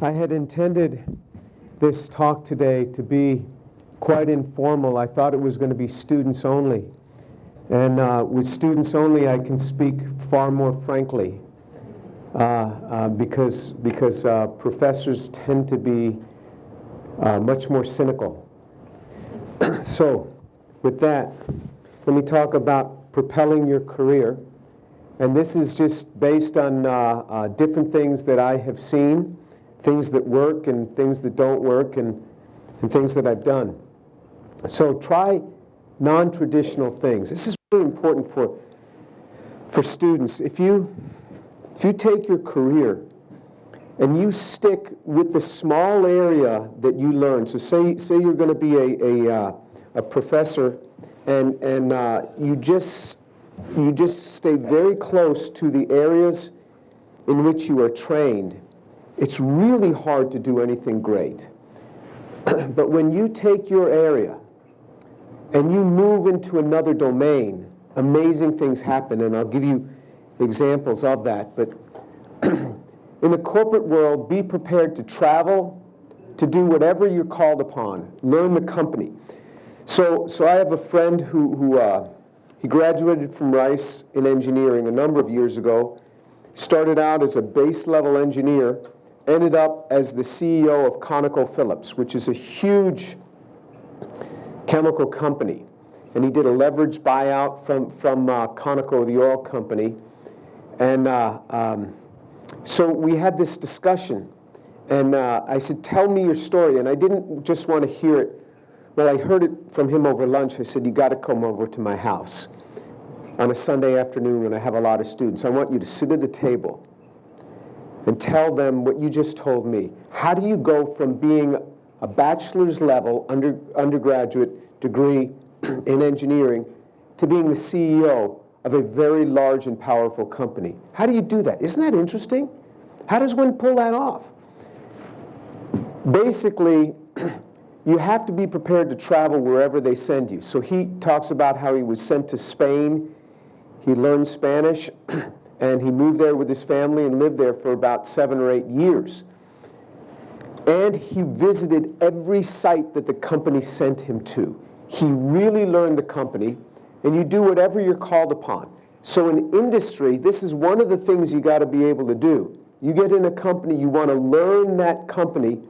I had intended this talk today to be quite informal. I thought it was going to be students only. And with students only, I can speak far more frankly because professors tend to be much more cynical. So, with that, let me talk about propelling your career. And this is just based on different things that I have seen, things that work and things that don't work, and things that I've done. So try non-traditional things. This is really important for students. If you take your career and you stick with the small area that you learn, so say you're going to be a professor, and you just stay very close to the areas in which you are trained, it's really hard to do anything great. But when you take your area and you move into another domain, amazing things happen, and I'll give you examples of that. But in the corporate world, be prepared to travel, to do whatever you're called upon, learn the company. So I have a friend who he graduated from Rice in engineering a number of years ago, started out as a base level engineer, ended up as the CEO of ConocoPhillips, which is a huge chemical company. And he did a leveraged buyout from Conoco, the oil company. And so we had this discussion. And I said, tell me your story. And I didn't just want to hear it. Well, I heard it from him over lunch. I said, you got to come over to my house on a Sunday afternoon when I have a lot of students. I want you to sit at the table and tell them what you just told me. How do you go from being a bachelor's level undergraduate degree in engineering to being the CEO of a very large and powerful company? How do you do that? Isn't that interesting? How does one pull that off? Basically, you have to be prepared to travel wherever they send you. So he talks about how he was sent to Spain. He learned Spanish, and he moved there with his family and lived there for about 7 or 8 years. And he visited every site that the company sent him to. He really learned the company, and you do whatever you're called upon. So in industry, this is one of the things you got to be able to do. You get in a company, you want to learn that company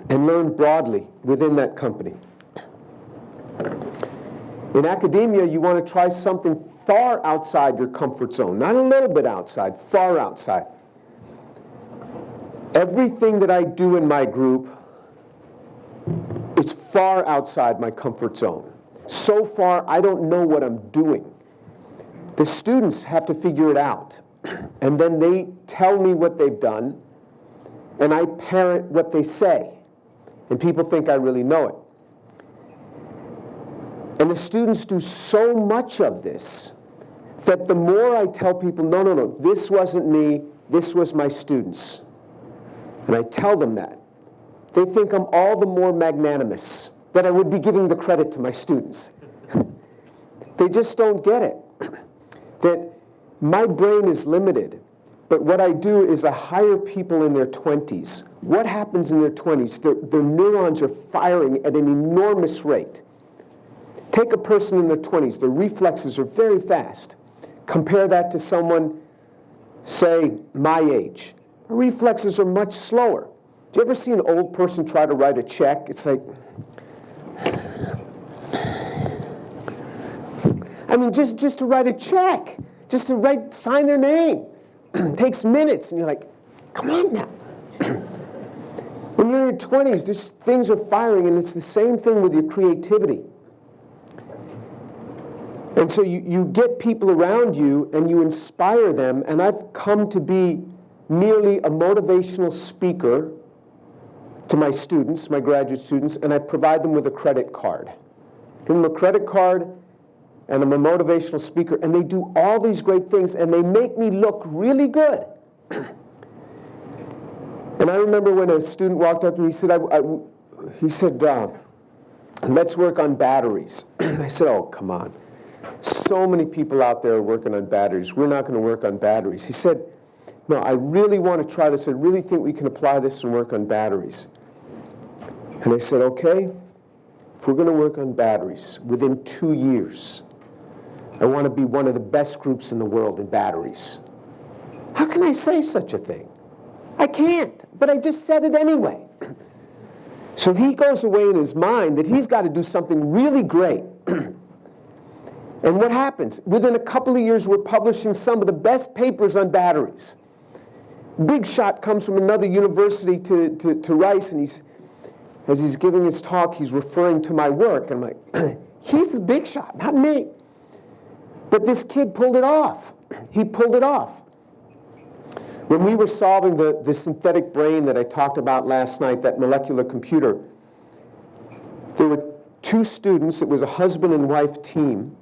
and learn broadly within that company. In academia, you want to try something far outside your comfort zone, not a little bit outside, far outside. Everything that I do in my group is far outside my comfort zone. So far, I don't know what I'm doing. The students have to figure it out, and then they tell me what they've done, and I parrot what they say, and people think I really know it. And the students do so much of this that the more I tell people, no, this wasn't me, this was my students, and I tell them that, they think I'm all the more magnanimous, that I would be giving the credit to my students. They just don't get it. That my brain is limited, but what I do is I hire people in their 20s. What happens in their 20s? Their neurons are firing at an enormous rate. Take a person in their 20s, their reflexes are very fast. Compare that to someone, say, my age. Their reflexes are much slower. Do you ever see an old person try to write a check? It's like, I mean, just to write a check, just to sign their name, takes minutes, and you're like, come on now. When you're in your 20s, just things are firing, and it's the same thing with your creativity. And so you get people around you, and you inspire them, and I've come to be merely a motivational speaker to my students, my graduate students, and I provide them with a credit card. Give them a credit card, and I'm a motivational speaker, and they do all these great things, and they make me look really good. And I remember when a student walked up to me, he said, let's work on batteries. I said, oh, come on. So many people out there are working on batteries. We're not going to work on batteries. He said, no, I really want to try this. I really think we can apply this and work on batteries. And I said, okay, if we're going to work on batteries within 2 years, I want to be one of the best groups in the world in batteries. How can I say such a thing? I can't, but I just said it anyway. So he goes away in his mind that he's got to do something really great. And what happens? Within a couple of years, we're publishing some of the best papers on batteries. Big shot comes from another university to Rice, and as he's giving his talk, he's referring to my work. And I'm like, he's the big shot, not me. But this kid pulled it off. He pulled it off. When we were solving the synthetic brain that I talked about last night, that molecular computer, there were 2 students. It was a husband and wife team.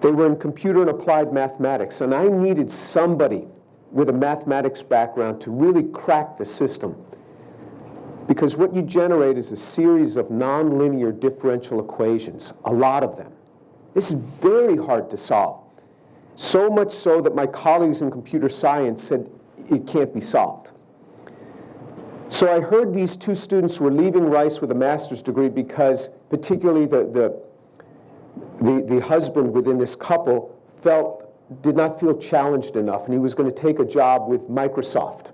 They were in computer and applied mathematics, and I needed somebody with a mathematics background to really crack the system. Because what you generate is a series of nonlinear differential equations, a lot of them. This is very hard to solve. So much so that my colleagues in computer science said it can't be solved. So I heard these 2 students were leaving Rice with a master's degree because particularly the husband within this couple did not feel challenged enough, and he was going to take a job with Microsoft.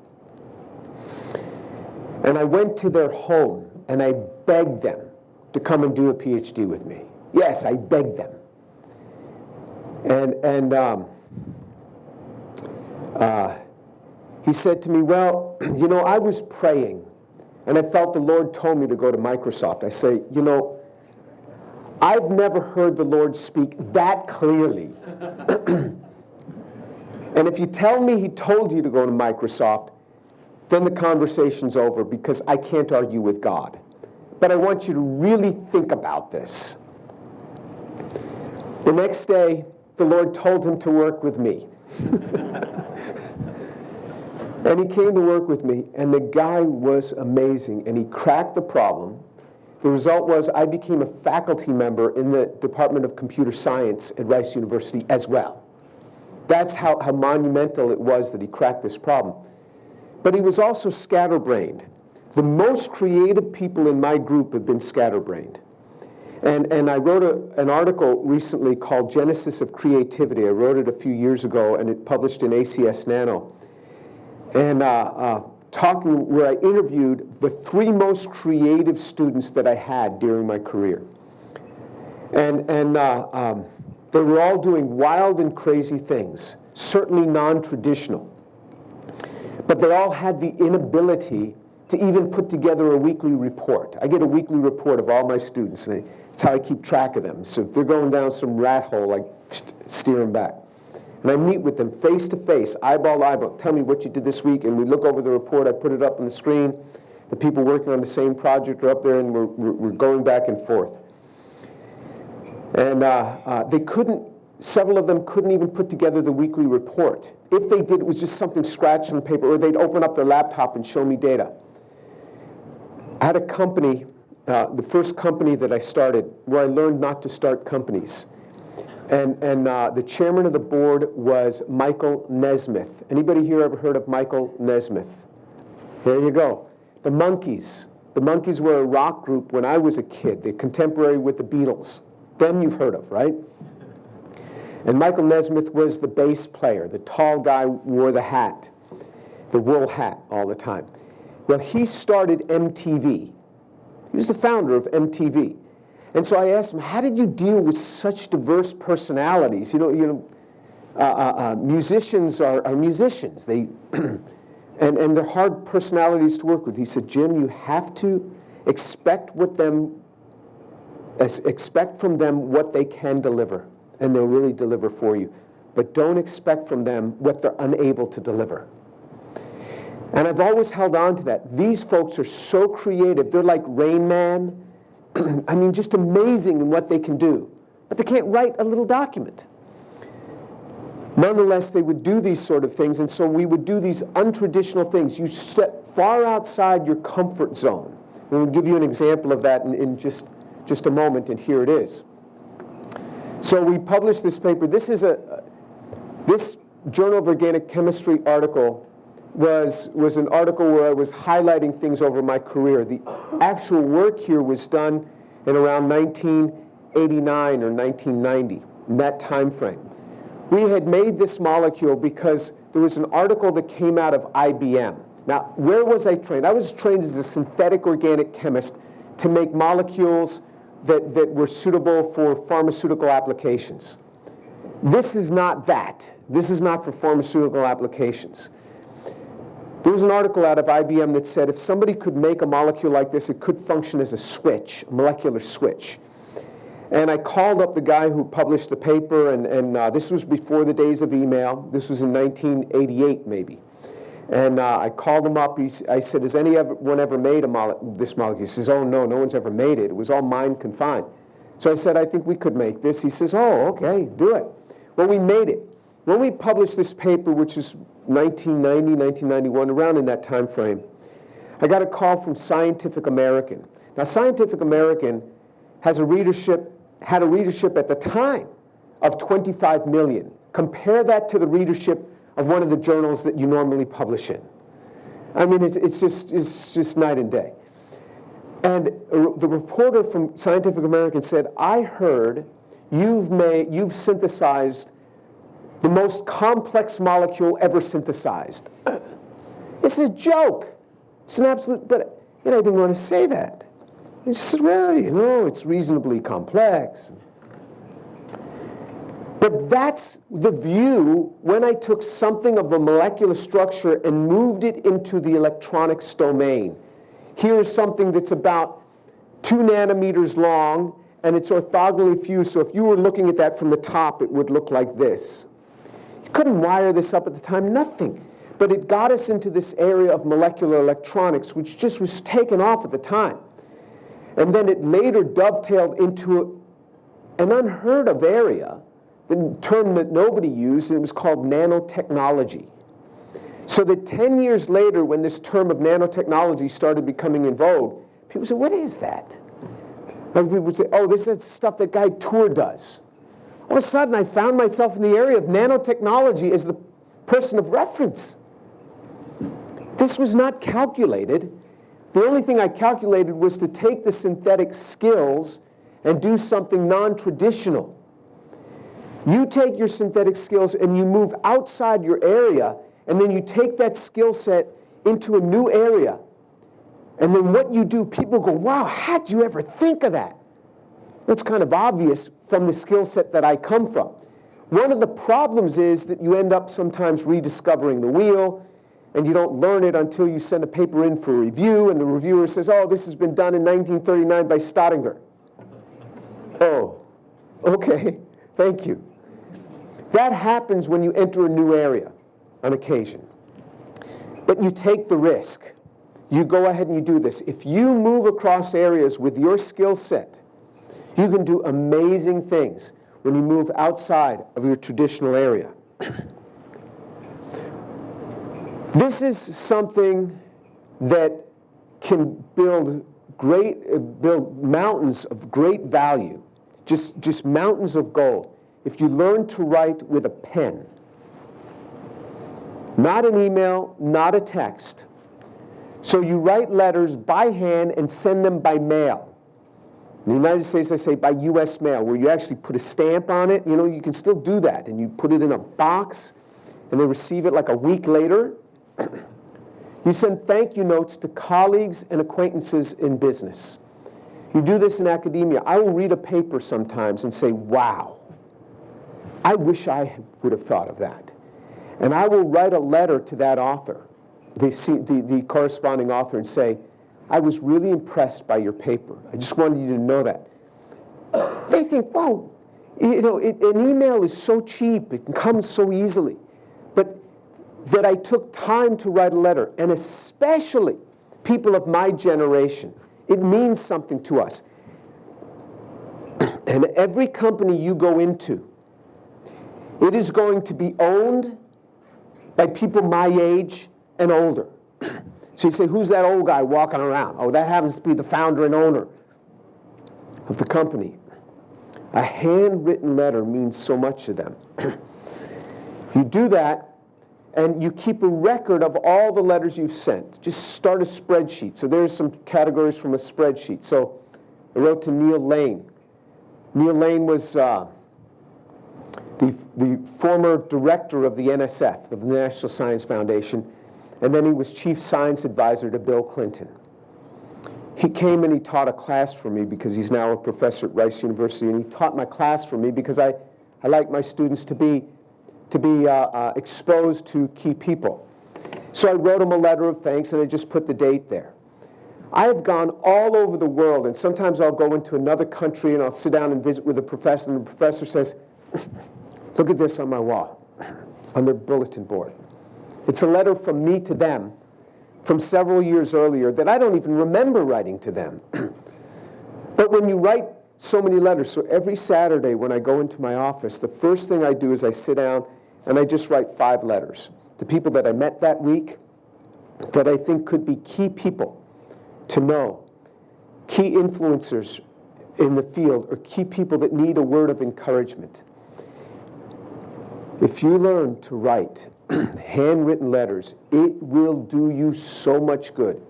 And I went to their home and I begged them to come and do a PhD with me. Yes, I begged them. And he said to me, well, you know, I was praying and I felt the Lord told me to go to Microsoft. I say, you know, I've never heard the Lord speak that clearly. And if you tell me he told you to go to Microsoft, then the conversation's over because I can't argue with God. But I want you to really think about this. The next day, the Lord told him to work with me. And he came to work with me, and the guy was amazing, and he cracked the problem. The result was I became a faculty member in the Department of Computer Science at Rice University as well. That's how monumental it was that he cracked this problem. But he was also scatterbrained. The most creative people in my group have been scatterbrained. And I wrote an article recently called Genesis of Creativity. I wrote it a few years ago, and it published in ACS Nano. And where I interviewed the 3 most creative students that I had during my career. And they were all doing wild and crazy things, certainly non-traditional. But they all had the inability to even put together a weekly report. I get a weekly report of all my students, and that's how I keep track of them. So if they're going down some rat hole, I steer them back. And I meet with them face to face, eyeball to eyeball. Tell me what you did this week, and we look over the report. I put it up on the screen. The people working on the same project are up there, and we're going back and forth. And several of them couldn't even put together the weekly report. If they did, it was just something scratched on paper, or they'd open up their laptop and show me data. I had a company, the first company that I started, where I learned not to start companies. And the chairman of the board was Michael Nesmith. Anybody here ever heard of Michael Nesmith? There you go. The Monkees. The Monkees were a rock group when I was a kid. They're contemporary with the Beatles. Them you've heard of, right? And Michael Nesmith was the bass player. The tall guy wore the hat, the wool hat all the time. Well, he started MTV. He was the founder of MTV. And so I asked him, how did you deal with such diverse personalities? Musicians are musicians. They and they're hard personalities to work with. He said, Jim, you have to expect from them what they can deliver, and they'll really deliver for you. But don't expect from them what they're unable to deliver. And I've always held on to that. These folks are so creative. They're like Rain Man. I mean, just amazing in what they can do. But they can't write a little document. Nonetheless, they would do these sort of things, and so we would do these untraditional things. You step far outside your comfort zone. And we'll give you an example of that in just a moment, and here it is. So we published this paper. This Journal of Organic Chemistry article was an article where I was highlighting things over my career. The actual work here was done in around 1989 or 1990, in that time frame. We had made this molecule because there was an article that came out of IBM. Now, where was I trained? I was trained as a synthetic organic chemist to make molecules that were suitable for pharmaceutical applications. This is not that. This is not for pharmaceutical applications. There was an article out of IBM that said if somebody could make a molecule like this, it could function as a switch, a molecular switch. And I called up the guy who published the paper, and this was before the days of email. This was in 1988, maybe. And I called him up. I said, has anyone ever made this molecule? He says, oh, no one's ever made it. It was all mind confined. So I said, I think we could make this. He says, oh, okay, do it. Well, we made it. When we published this paper, which is 1990, 1991, around in that time frame, I got a call from Scientific American. Now, Scientific American had a readership at the time of 25 million. Compare that to the readership of one of the journals that you normally publish in. I mean, it's just night and day. And the reporter from Scientific American said, I heard you've synthesized the most complex molecule ever synthesized. It's a joke. It's an absolute, but I didn't want to say that. He says, well, it's reasonably complex. But that's the view when I took something of a molecular structure and moved it into the electronics domain. Here is something that's about 2 nanometers long, and it's orthogonally fused, so if you were looking at that from the top, it would look like this. You couldn't wire this up at the time, nothing. But it got us into this area of molecular electronics, which just was taken off at the time. And then it later dovetailed into an unheard of area, the term that nobody used, and it was called nanotechnology. So that 10 years later, when this term of nanotechnology started becoming in vogue, people said, what is that? Other people would say, oh, this is stuff that Guy Tour does. All of a sudden, I found myself in the area of nanotechnology as the person of reference. This was not calculated. The only thing I calculated was to take the synthetic skills and do something non-traditional. You take your synthetic skills and you move outside your area, and then you take that skill set into a new area. And then what you do, people go, wow, how'd you ever think of that? It's kind of obvious from the skill set that I come from. One of the problems is that you end up sometimes rediscovering the wheel, and you don't learn it until you send a paper in for review, and the reviewer says, oh, this has been done in 1939 by Staudinger. Oh, okay, thank you. That happens when you enter a new area on occasion. But you take the risk. You go ahead and you do this. If you move across areas with your skill set, you can do amazing things when you move outside of your traditional area. This is something that can build mountains of great value, just mountains of gold, if you learn to write with a pen. Not an email, not a text. So you write letters by hand and send them by mail. In the United States, I say by U.S. mail, where you actually put a stamp on it. You can still do that, and you put it in a box, and they receive it like a week later. You send thank you notes to colleagues and acquaintances in business. You do this in academia. I will read a paper sometimes and say, wow, I wish I would have thought of that. And I will write a letter to that author, the corresponding author, and say, I was really impressed by your paper. I just wanted you to know that. They think, wow, an email is so cheap. It comes so easily. But that I took time to write a letter, and especially people of my generation, it means something to us. And every company you go into, it is going to be owned by people my age and older. So you say, who's that old guy walking around? Oh, that happens to be the founder and owner of the company. A handwritten letter means so much to them. You do that, and you keep a record of all the letters you've sent. Just start a spreadsheet. So there's some categories from a spreadsheet. So I wrote to Neil Lane. Neil Lane was the former director of the NSF, of the National Science Foundation, and then he was chief science advisor to Bill Clinton. He came and he taught a class for me because he's now a professor at Rice University, and he taught my class for me because I like my students to be exposed to key people. So I wrote him a letter of thanks, and I just put the date there. I have gone all over the world, and sometimes I'll go into another country and I'll sit down and visit with a professor, and the professor says, look at this on my wall, on their bulletin board. It's a letter from me to them from several years earlier that I don't even remember writing to them. But when you write so many letters, so every Saturday when I go into my office, the first thing I do is I sit down and I just write 5 letters to people that I met that week that I think could be key people to know, key influencers in the field, or key people that need a word of encouragement. If you learn to write handwritten letters, it will do you so much good.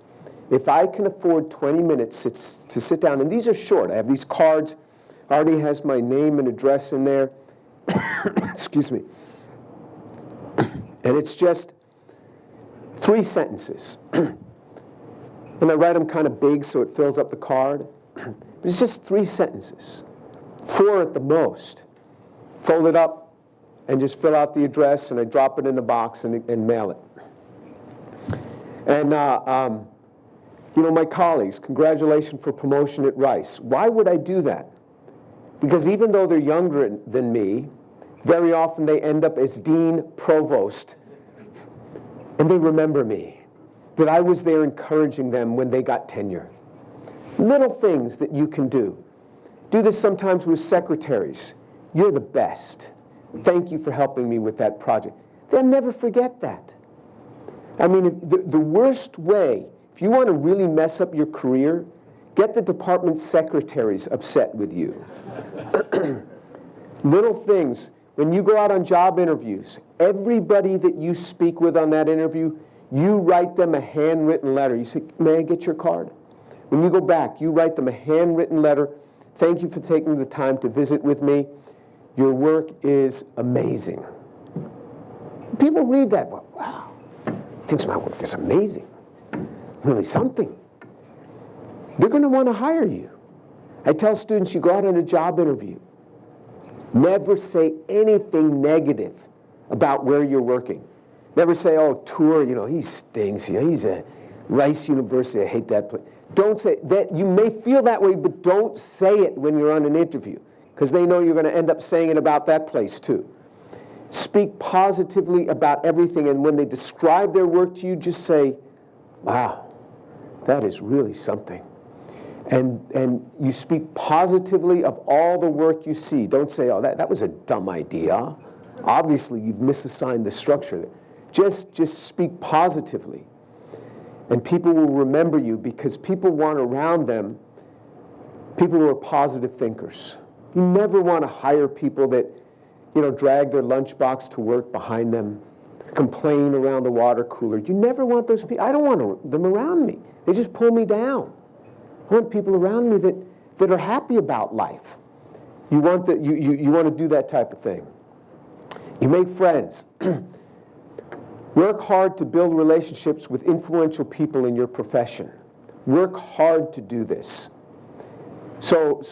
If I can afford 20 minutes to sit down, and these are short, I have these cards, already has my name and address in there, excuse me, and it's just 3 sentences. And I write them kind of big so it fills up the card. It's just 3 sentences, 4 at the most. Fold it up and just fill out the address, and I drop it in the box and mail it. And you know, my colleagues, congratulations for promotion at Rice. Why would I do that? Because even though they're younger than me, very often they end up as dean provost, and they remember me, that I was there encouraging them when they got tenure. Little things that you can do. Do this sometimes with secretaries. You're the best. Thank you for helping me with that project. They'll never forget that. I mean, the worst way, if you want to really mess up your career, get the department secretaries upset with you. Little things. When you go out on job interviews, everybody that you speak with on that interview, you write them a handwritten letter. You say, may I get your card? When you go back, you write them a handwritten letter. Thank you for taking the time to visit with me. Your work is amazing. People read that, well, wow, thinks my work is amazing. Really something. They're going to want to hire you. I tell students, you go out on a job interview, never say anything negative about where you're working. Never say, oh, Tour, you know, he stinks. You know, he's at Rice University. I hate that place. Don't say that. You may feel that way, but don't say it when you're on an interview, because they know you're going to end up saying it about that place too. Speak positively about everything, and when they describe their work to you, just say, wow, that is really something. And you speak positively of all the work you see. Don't say, oh, that was a dumb idea. Obviously, you've misassigned the structure. Just speak positively. And people will remember you because people want around them people who are positive thinkers. You never want to hire people that, drag their lunchbox to work behind them, complain around the water cooler. You never want those people. I don't want them around me. They just pull me down. I want people around me that are happy about life. You want to do that type of thing. You make friends. Work hard to build relationships with influential people in your profession. Work hard to do this. So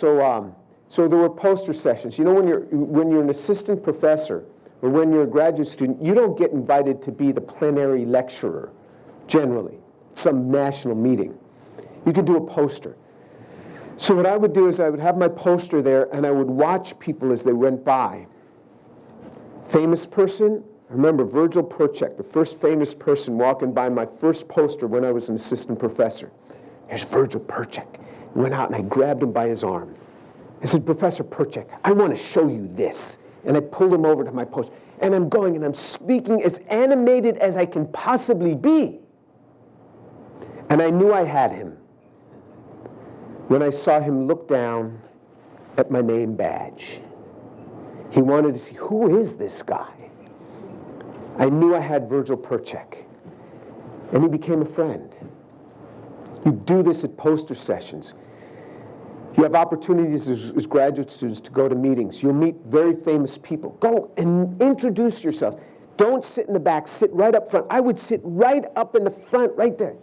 there were poster sessions. When you're an assistant professor or when you're a graduate student, you don't get invited to be the plenary lecturer, generally, at some national meeting. You could do a poster. So what I would do is I would have my poster there and I would watch people as they went by. Famous person, I remember Virgil Perchek, the first famous person walking by my first poster when I was an assistant professor. There's Virgil Perchek. I went out and I grabbed him by his arm. I said, Professor Perchek, I want to show you this. And I pulled him over to my poster. And I'm going and I'm speaking as animated as I can possibly be. And I knew I had him when I saw him look down at my name badge. He wanted to see, who is this guy? I knew I had Virgil Perchek, and he became a friend. You do this at poster sessions. You have opportunities as graduate students to go to meetings. You'll meet very famous people. Go and introduce yourselves. Don't sit in the back, sit right up front. I would sit right up in the front, right there.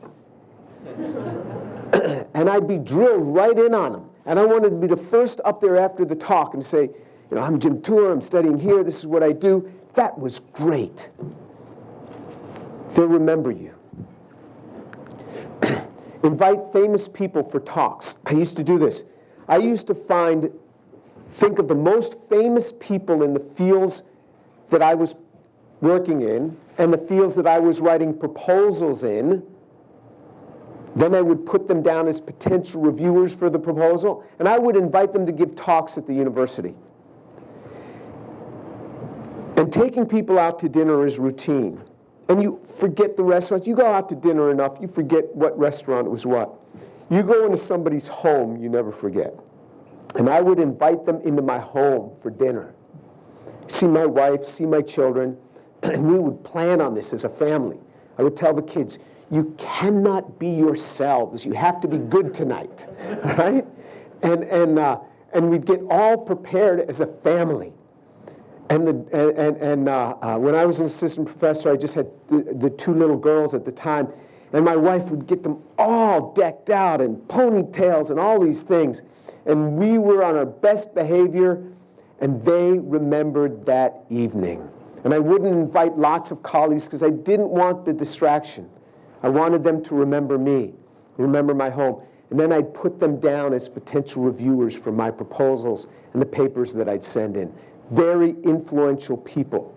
And I'd be drilled right in on them. And I wanted to be the first up there after the talk and say, I'm Jim Tour, I'm studying here, this is what I do. That was great. They'll remember you. Invite famous people for talks. I used to do this. I used to think of the most famous people in the fields that I was working in and the fields that I was writing proposals in. Then I would put them down as potential reviewers for the proposal, and I would invite them to give talks at the university. And taking people out to dinner is routine. And you forget the restaurants. You go out to dinner enough, you forget what restaurant was what. You go into somebody's home, you never forget. And I would invite them into my home for dinner. See my wife, see my children, and we would plan on this as a family. I would tell the kids, you cannot be yourselves. You have to be good tonight, right? And we'd get all prepared as a family. And when I was an assistant professor, I just had the two little girls at the time, and my wife would get them all decked out in ponytails and all these things. And we were on our best behavior, and they remembered that evening. And I wouldn't invite lots of colleagues because I didn't want the distraction. I wanted them to remember me, remember my home. And then I'd put them down as potential reviewers for my proposals and the papers that I'd send in. Very influential people.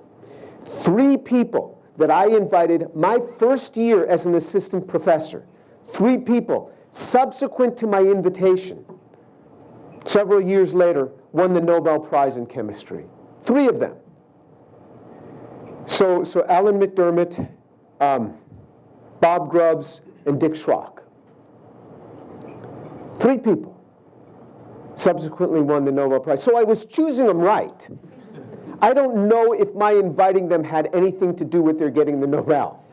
3 people that I invited my first year as an assistant professor. 3 people subsequent to my invitation, several years later, won the Nobel Prize in chemistry. 3 of them. So Alan McDermott, Bob Grubbs, and Dick Schrock. 3 people subsequently won the Nobel Prize. So I was choosing them right. I don't know if my inviting them had anything to do with their getting the Nobel.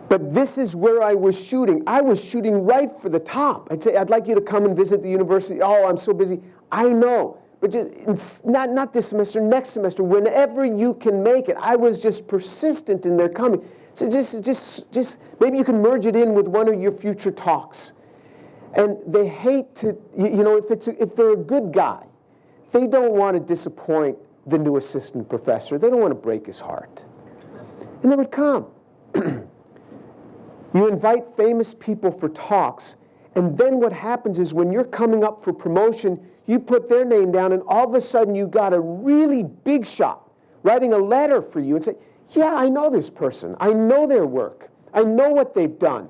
But this is where I was shooting. I was shooting right for the top. I'd say, I'd like you to come and visit the university. Oh, I'm so busy. I know. But just, not this semester, next semester, whenever you can make it. I was just persistent in their coming. So just maybe you can merge it in with one of your future talks. And they hate to, if they're a good guy, they don't want to disappoint the new assistant professor. They don't want to break his heart. And they would come. You invite famous people for talks, and then what happens is when you're coming up for promotion, you put their name down, and all of a sudden you got a really big shot writing a letter for you and say, yeah, I know this person. I know their work. I know what they've done.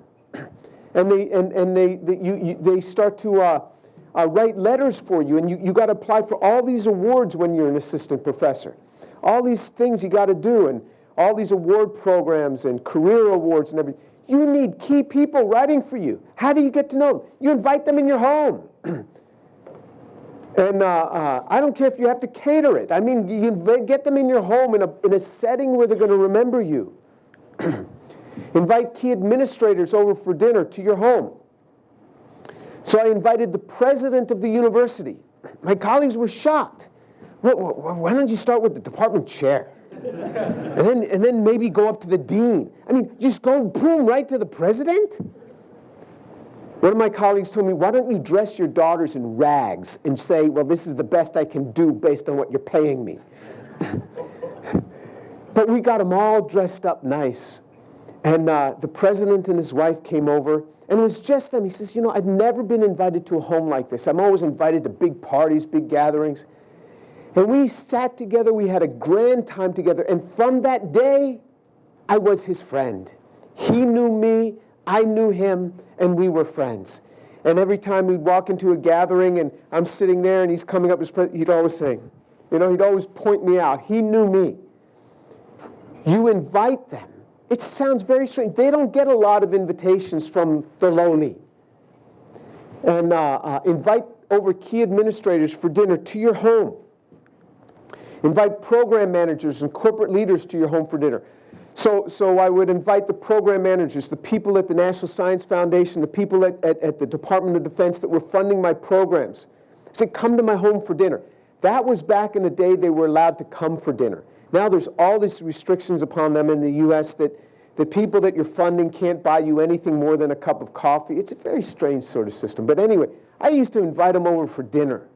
And they start to write letters for you, and you got to apply for all these awards when you're an assistant professor. All these things you got to do, and all these award programs and career awards and everything. You need key people writing for you. How do you get to know them? You invite them in your home. And I don't care if you have to cater it. I mean, you get them in your home in a setting where they're going to remember you. Invite key administrators over for dinner to your home. So I invited the president of the university. My colleagues were shocked. Why don't you start with the department chair? And then maybe go up to the dean. I mean, just go boom right to the president? One of my colleagues told me, why don't you dress your daughters in rags and say, well, this is the best I can do based on what you're paying me. But we got them all dressed up nice. And the president and his wife came over, and it was just them. He says, I've never been invited to a home like this. I'm always invited to big parties, big gatherings. And we sat together, we had a grand time together, and from that day, I was his friend. He knew me, I knew him, and we were friends. And every time we'd walk into a gathering, and I'm sitting there, and he's coming up, he'd always say, he'd always point me out. He knew me. You invite them. It sounds very strange. They don't get a lot of invitations from the lowly. And invite over key administrators for dinner to your home. Invite program managers and corporate leaders to your home for dinner. So I would invite the program managers, the people at the National Science Foundation, the people at the Department of Defense that were funding my programs. I said, come to my home for dinner. That was back in the day they were allowed to come for dinner. Now there's all these restrictions upon them in the U.S. that the people that you're funding can't buy you anything more than a cup of coffee. It's a very strange sort of system. But anyway, I used to invite them over for dinner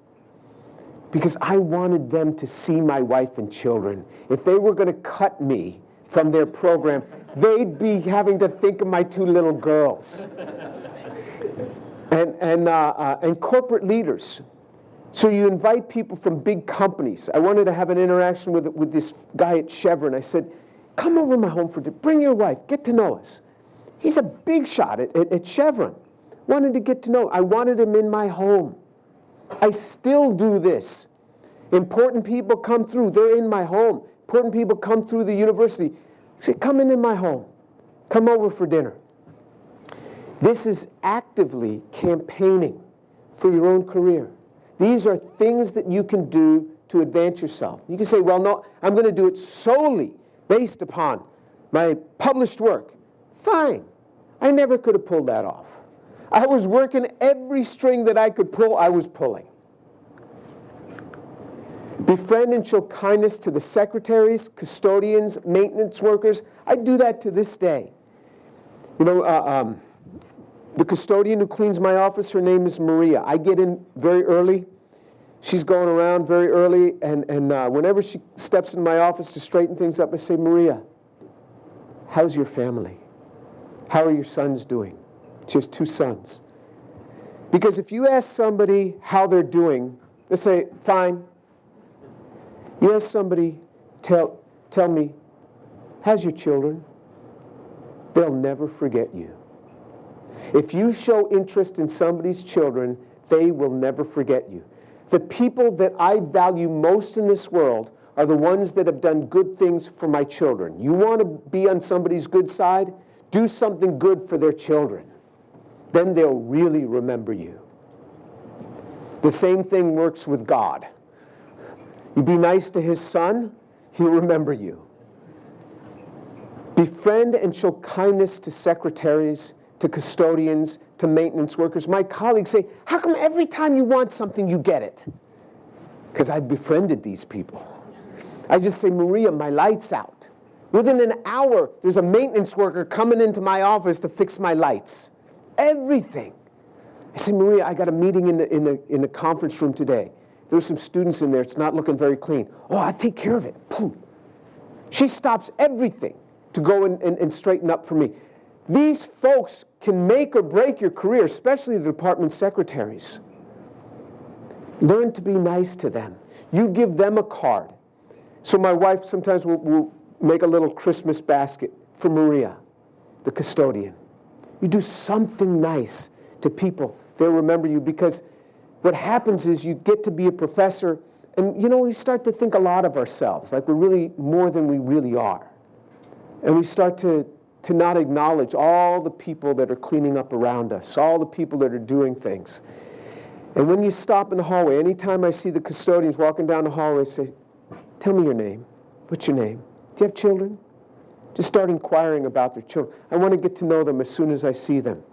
because I wanted them to see my wife and children. If they were going to cut me from their program, they'd be having to think of my two little girls. And corporate leaders. So you invite people from big companies. I wanted to have an interaction with this guy at Chevron. I said, come over to my home for dinner. Bring your wife. Get to know us. He's a big shot at Chevron. Wanted to get to know him. I wanted him in my home. I still do this. Important people come through. They're in my home. Important people come through the university. I say, come in my home. Come over for dinner. This is actively campaigning for your own career. These are things that you can do to advance yourself. You can say, well, no, I'm going to do it solely based upon my published work. Fine. I never could have pulled that off. I was working every string that I could pull, I was pulling. Befriend and show kindness to the secretaries, custodians, maintenance workers. I do that to this day. You know, the custodian who cleans my office, her name is Maria. I get in very early. She's going around very early, and whenever she steps in my office to straighten things up, I say, Maria, how's your family? How are your sons doing? She has 2 sons. Because if you ask somebody how they're doing, they say, fine. You ask somebody, tell me, how's your children? They'll never forget you. If you show interest in somebody's children, they will never forget you. The people that I value most in this world are the ones that have done good things for my children. You want to be on somebody's good side? Do something good for their children. Then they'll really remember you. The same thing works with God. You be nice to his son, he'll remember you. Befriend and show kindness to secretaries, to custodians, to maintenance workers. My colleagues say, how come every time you want something, you get it? Because I've befriended these people. I just say, Maria, my light's out. Within an hour, there's a maintenance worker coming into my office to fix my lights. Everything. I say, Maria, I got a meeting in the conference room today. There's some students in there. It's not looking very clean. Oh, I'll take care of it. Boom. She stops everything to go and straighten up for me. These folks can make or break your career, especially the department secretaries. Learn to be nice to them. You give them a card. So my wife sometimes will make a little Christmas basket for Maria, the custodian. You do something nice to people. They'll remember you, because what happens is you get to be a professor, and we start to think a lot of ourselves, like we're really more than we really are. And we start to not acknowledge all the people that are cleaning up around us, all the people that are doing things. And when you stop in the hallway, anytime I see the custodians walking down the hallway, I say, tell me your name. What's your name? Do you have children? Just start inquiring about their children. I want to get to know them as soon as I see them.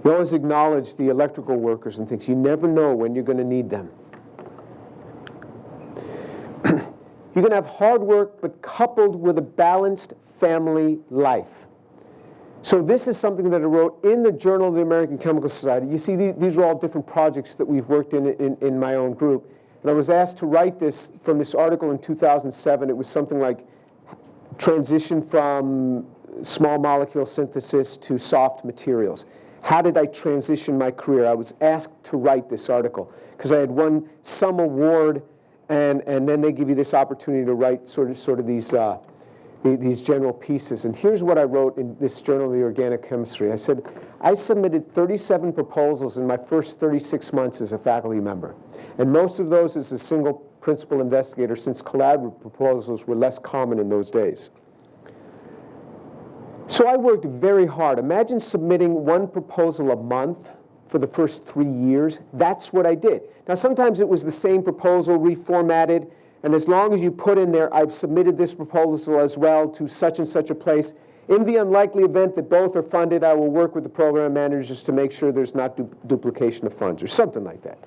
You always acknowledge the electrical workers and things. You never know when you're going to need them. You're going to have hard work, but coupled with a balanced family life. So this is something that I wrote in the Journal of the American Chemical Society. You see, these are all different projects that we've worked in my own group. And I was asked to write this from this article in 2007. It was something like transition from small molecule synthesis to soft materials. How did I transition my career? I was asked to write this article because I had won some award, and then they give you this opportunity to write sort of these general pieces. And here's what I wrote in this Journal of the Organic Chemistry. I said, I submitted 37 proposals in my first 36 months as a faculty member. And most of those as a single principal investigator, since collaborative proposals were less common in those days. So I worked very hard. Imagine submitting one proposal a month for the first 3 years. That's what I did. Now sometimes it was the same proposal reformatted, and as long as you put in there, I've submitted this proposal as well to such and such a place, in the unlikely event that both are funded, I will work with the program managers to make sure there's not duplication of funds or something like that.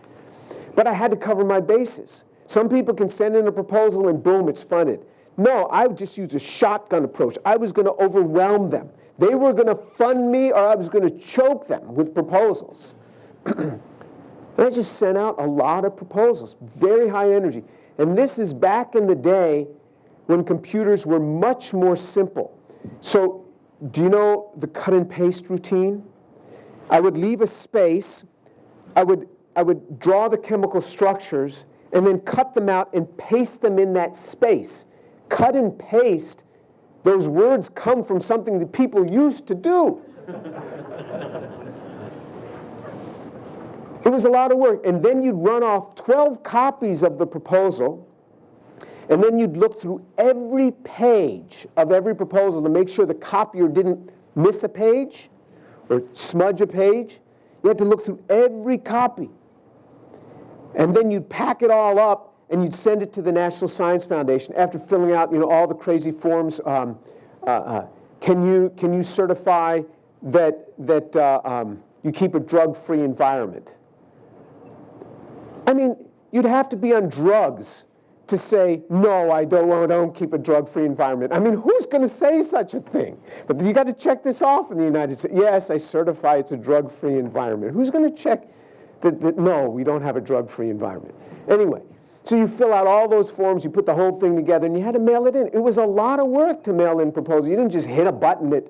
But I had to cover my bases. Some people can send in a proposal and boom, it's funded. No, I would just use a shotgun approach. I was going to overwhelm them. They were going to fund me or I was going to choke them with proposals. And I just sent out a lot of proposals, very high energy. And this is back in the day when computers were much more simple. So do you know the cut and paste routine? I would leave a space, I would draw the chemical structures and then cut them out and paste them in that space. Cut and paste, those words come from something that people used to do. It was a lot of work. And then you'd run off 12 copies of the proposal, and then you'd look through every page of every proposal to make sure the copier didn't miss a page or smudge a page. You had to look through every copy. And then you'd pack it all up and you'd send it to the National Science Foundation after filling out, all the crazy forms. Can you certify that you keep a drug-free environment? I mean, you'd have to be on drugs to say, no, I don't keep a drug-free environment. I mean, who's going to say such a thing? But you got to check this off in the United States. Yes, I certify it's a drug-free environment. Who's going to check that no, we don't have a drug-free environment? Anyway, so you fill out all those forms, you put the whole thing together, and you had to mail it in. It was a lot of work to mail in proposals. You didn't just hit a button at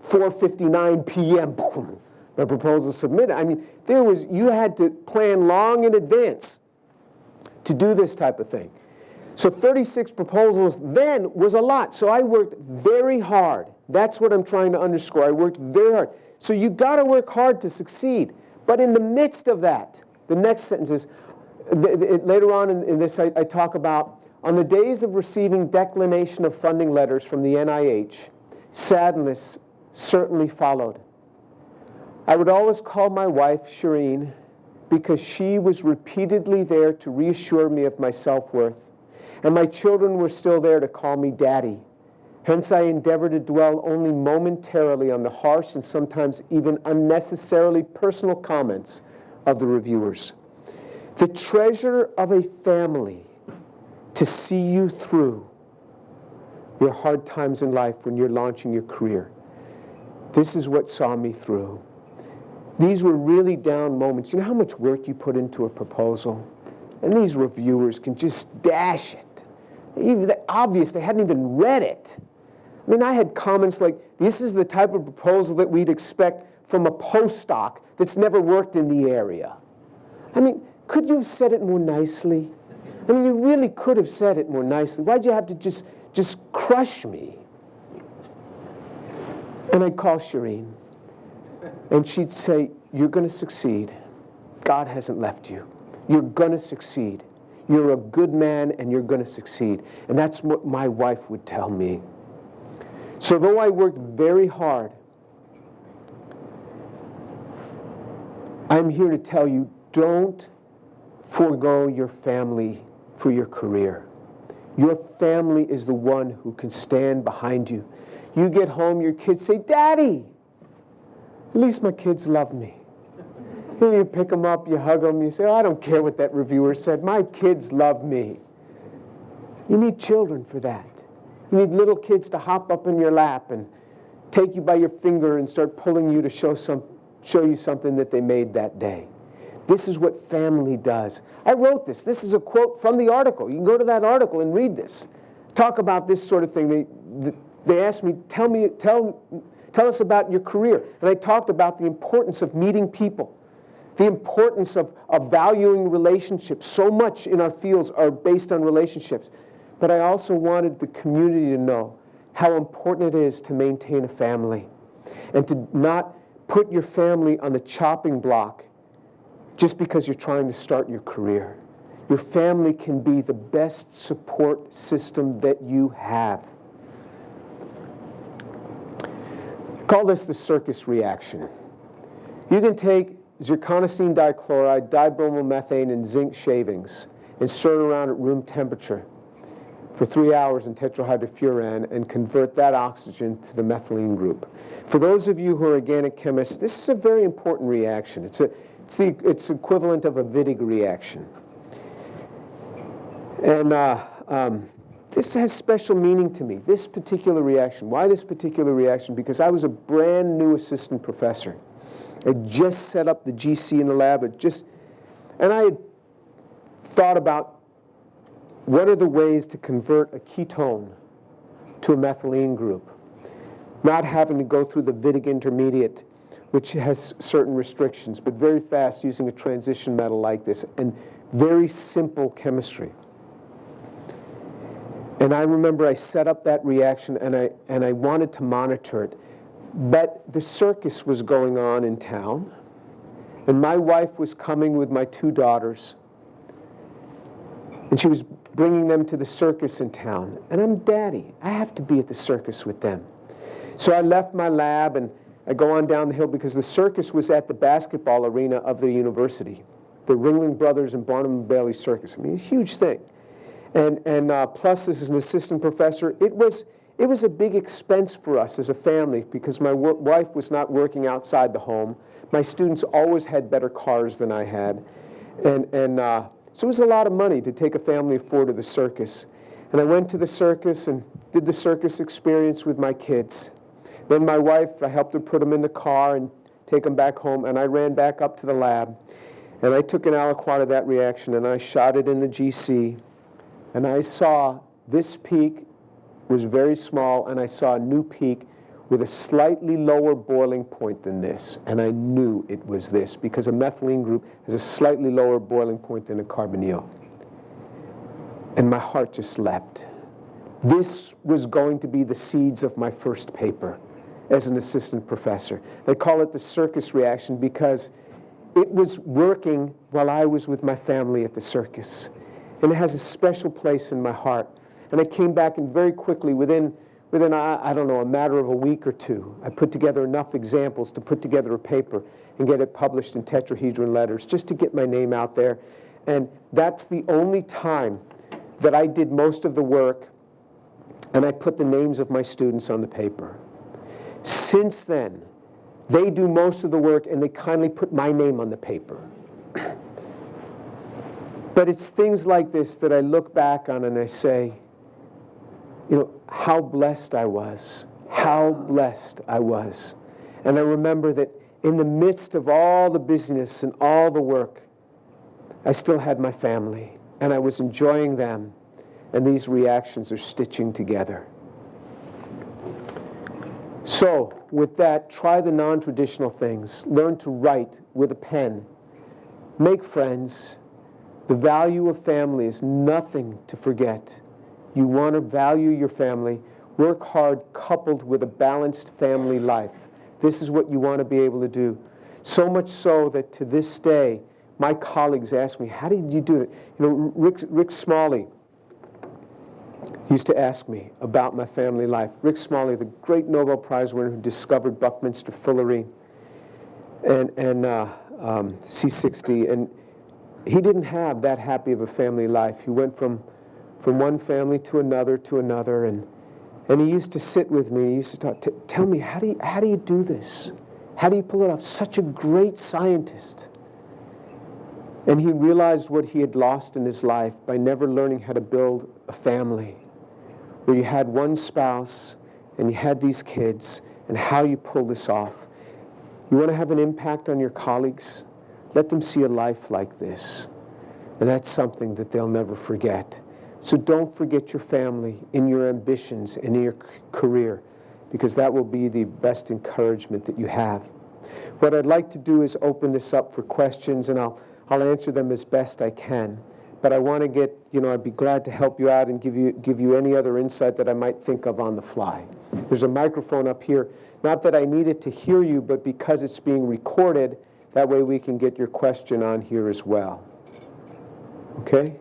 4:59 p.m., boom, the proposal submitted. I mean, you had to plan long in advance to do this type of thing. So 36 proposals then was a lot. So I worked very hard. That's what I'm trying to underscore. I worked very hard. So you got to work hard to succeed. But in the midst of that, the next sentence is, later on in this I talk about, on the days of receiving declination of funding letters from the NIH, sadness certainly followed. I would always call my wife, Shireen, because she was repeatedly there to reassure me of my self-worth. And my children were still there to call me daddy. Hence, I endeavor to dwell only momentarily on the harsh and sometimes even unnecessarily personal comments of the reviewers. The treasure of a family to see you through your hard times in life when you're launching your career. This is what saw me through. These were really down moments. You know how much work you put into a proposal? And these reviewers can just dash it. Obvious, they hadn't even read it. I mean, I had comments like, this is the type of proposal that we'd expect from a postdoc that's never worked in the area. I mean, could you have said it more nicely? I mean, you really could have said it more nicely. Why'd you have to just crush me? And I'd call Shireen, and she'd say, you're going to succeed. God hasn't left you. You're going to succeed. You're a good man, and you're going to succeed. And that's what my wife would tell me. So though I worked very hard, I'm here to tell you, don't forego your family for your career. Your family is the one who can stand behind you. You get home, your kids say, Daddy, at least my kids love me. And you pick them up, you hug them, you say, I don't care what that reviewer said, my kids love me. You need children for that. You need little kids to hop up in your lap and take you by your finger and start pulling you to show you something that they made that day. This is what family does. I wrote this. This is a quote from the article. You can go to that article and read this. Talk about this sort of thing. They asked me, tell us about your career. And I talked about the importance of meeting people, the importance of valuing relationships. So much in our fields are based on relationships. But I also wanted the community to know how important it is to maintain a family and to not put your family on the chopping block just because you're trying to start your career. Your family can be the best support system that you have. Call this the circus reaction. You can take zirconocene dichloride, dibromomethane, and zinc shavings and stir it around at room temperature. for 3 hours in tetrahydrofuran and convert that oxygen to the methylene group. For those of you who are organic chemists, this is a very important reaction. It's equivalent of a Wittig reaction. And this has special meaning to me, this particular reaction. Why this particular reaction? Because I was a brand new assistant professor. I just set up the GC in the lab. And I had thought about what are the ways to convert a ketone to a methylene group, not having to go through the Wittig intermediate, which has certain restrictions, but very fast using a transition metal like this, and very simple chemistry. And I remember I set up that reaction, and I wanted to monitor it. But the circus was going on in town, and my wife was coming with my 2 daughters, and she was bringing them to the circus in town. And I'm daddy. I have to be at the circus with them. So I left my lab, and I go on down the hill because the circus was at the basketball arena of the university, the Ringling Brothers and Barnum and Bailey Circus. I mean, a huge thing. And plus, this is an assistant professor. It was a big expense for us as a family because my wife was not working outside the home. My students always had better cars than I had. So it was a lot of money to take a family of 4 to the circus. And I went to the circus and did the circus experience with my kids. Then my wife, I helped her put them in the car and take them back home. And I ran back up to the lab. And I took an aliquot of that reaction and I shot it in the GC. And I saw this peak was very small, and I saw a new peak with a slightly lower boiling point than this. And I knew it was this, because a methylene group has a slightly lower boiling point than a carbonyl. And my heart just leapt. This was going to be the seeds of my first paper as an assistant professor. I call it the circus reaction because it was working while I was with my family at the circus. And it has a special place in my heart. And I came back, and very quickly, within I don't know, a matter of a week or 2, I put together enough examples to put together a paper and get it published in Tetrahedron Letters, just to get my name out there. And that's the only time that I did most of the work, and I put the names of my students on the paper. Since then, they do most of the work, and they kindly put my name on the paper. But it's things like this that I look back on and I say, you know, how blessed I was. How blessed I was. And I remember that in the midst of all the busyness and all the work, I still had my family, and I was enjoying them, and these reactions are stitching together. So, with that, try the non-traditional things. Learn to write with a pen. Make friends. The value of family is nothing to forget. You want to value your family. Work hard coupled with a balanced family life. This is what you want to be able to do. So much so that to this day, my colleagues ask me, how did you do it? You know, Rick Smalley used to ask me about my family life. Rick Smalley, the great Nobel Prize winner who discovered Buckminster fullerene and C60, and he didn't have that happy of a family life. He went from one family to another, and he used to sit with me. He used to talk, tell me, how do you do this? How do you pull it off? Such a great scientist. And he realized what he had lost in his life by never learning how to build a family, where you had one spouse and you had these kids, and how you pull this off. You want to have an impact on your colleagues? Let them see a life like this. And that's something that they'll never forget. So don't forget your family in your ambitions and in your career, because that will be the best encouragement that you have. What I'd like to do is open this up for questions, and I'll answer them as best I can. But I want to get, I'd be glad to help you out and give you any other insight that I might think of on the fly. There's a microphone up here. Not that I need it to hear you, but because it's being recorded, that way we can get your question on here as well. Okay?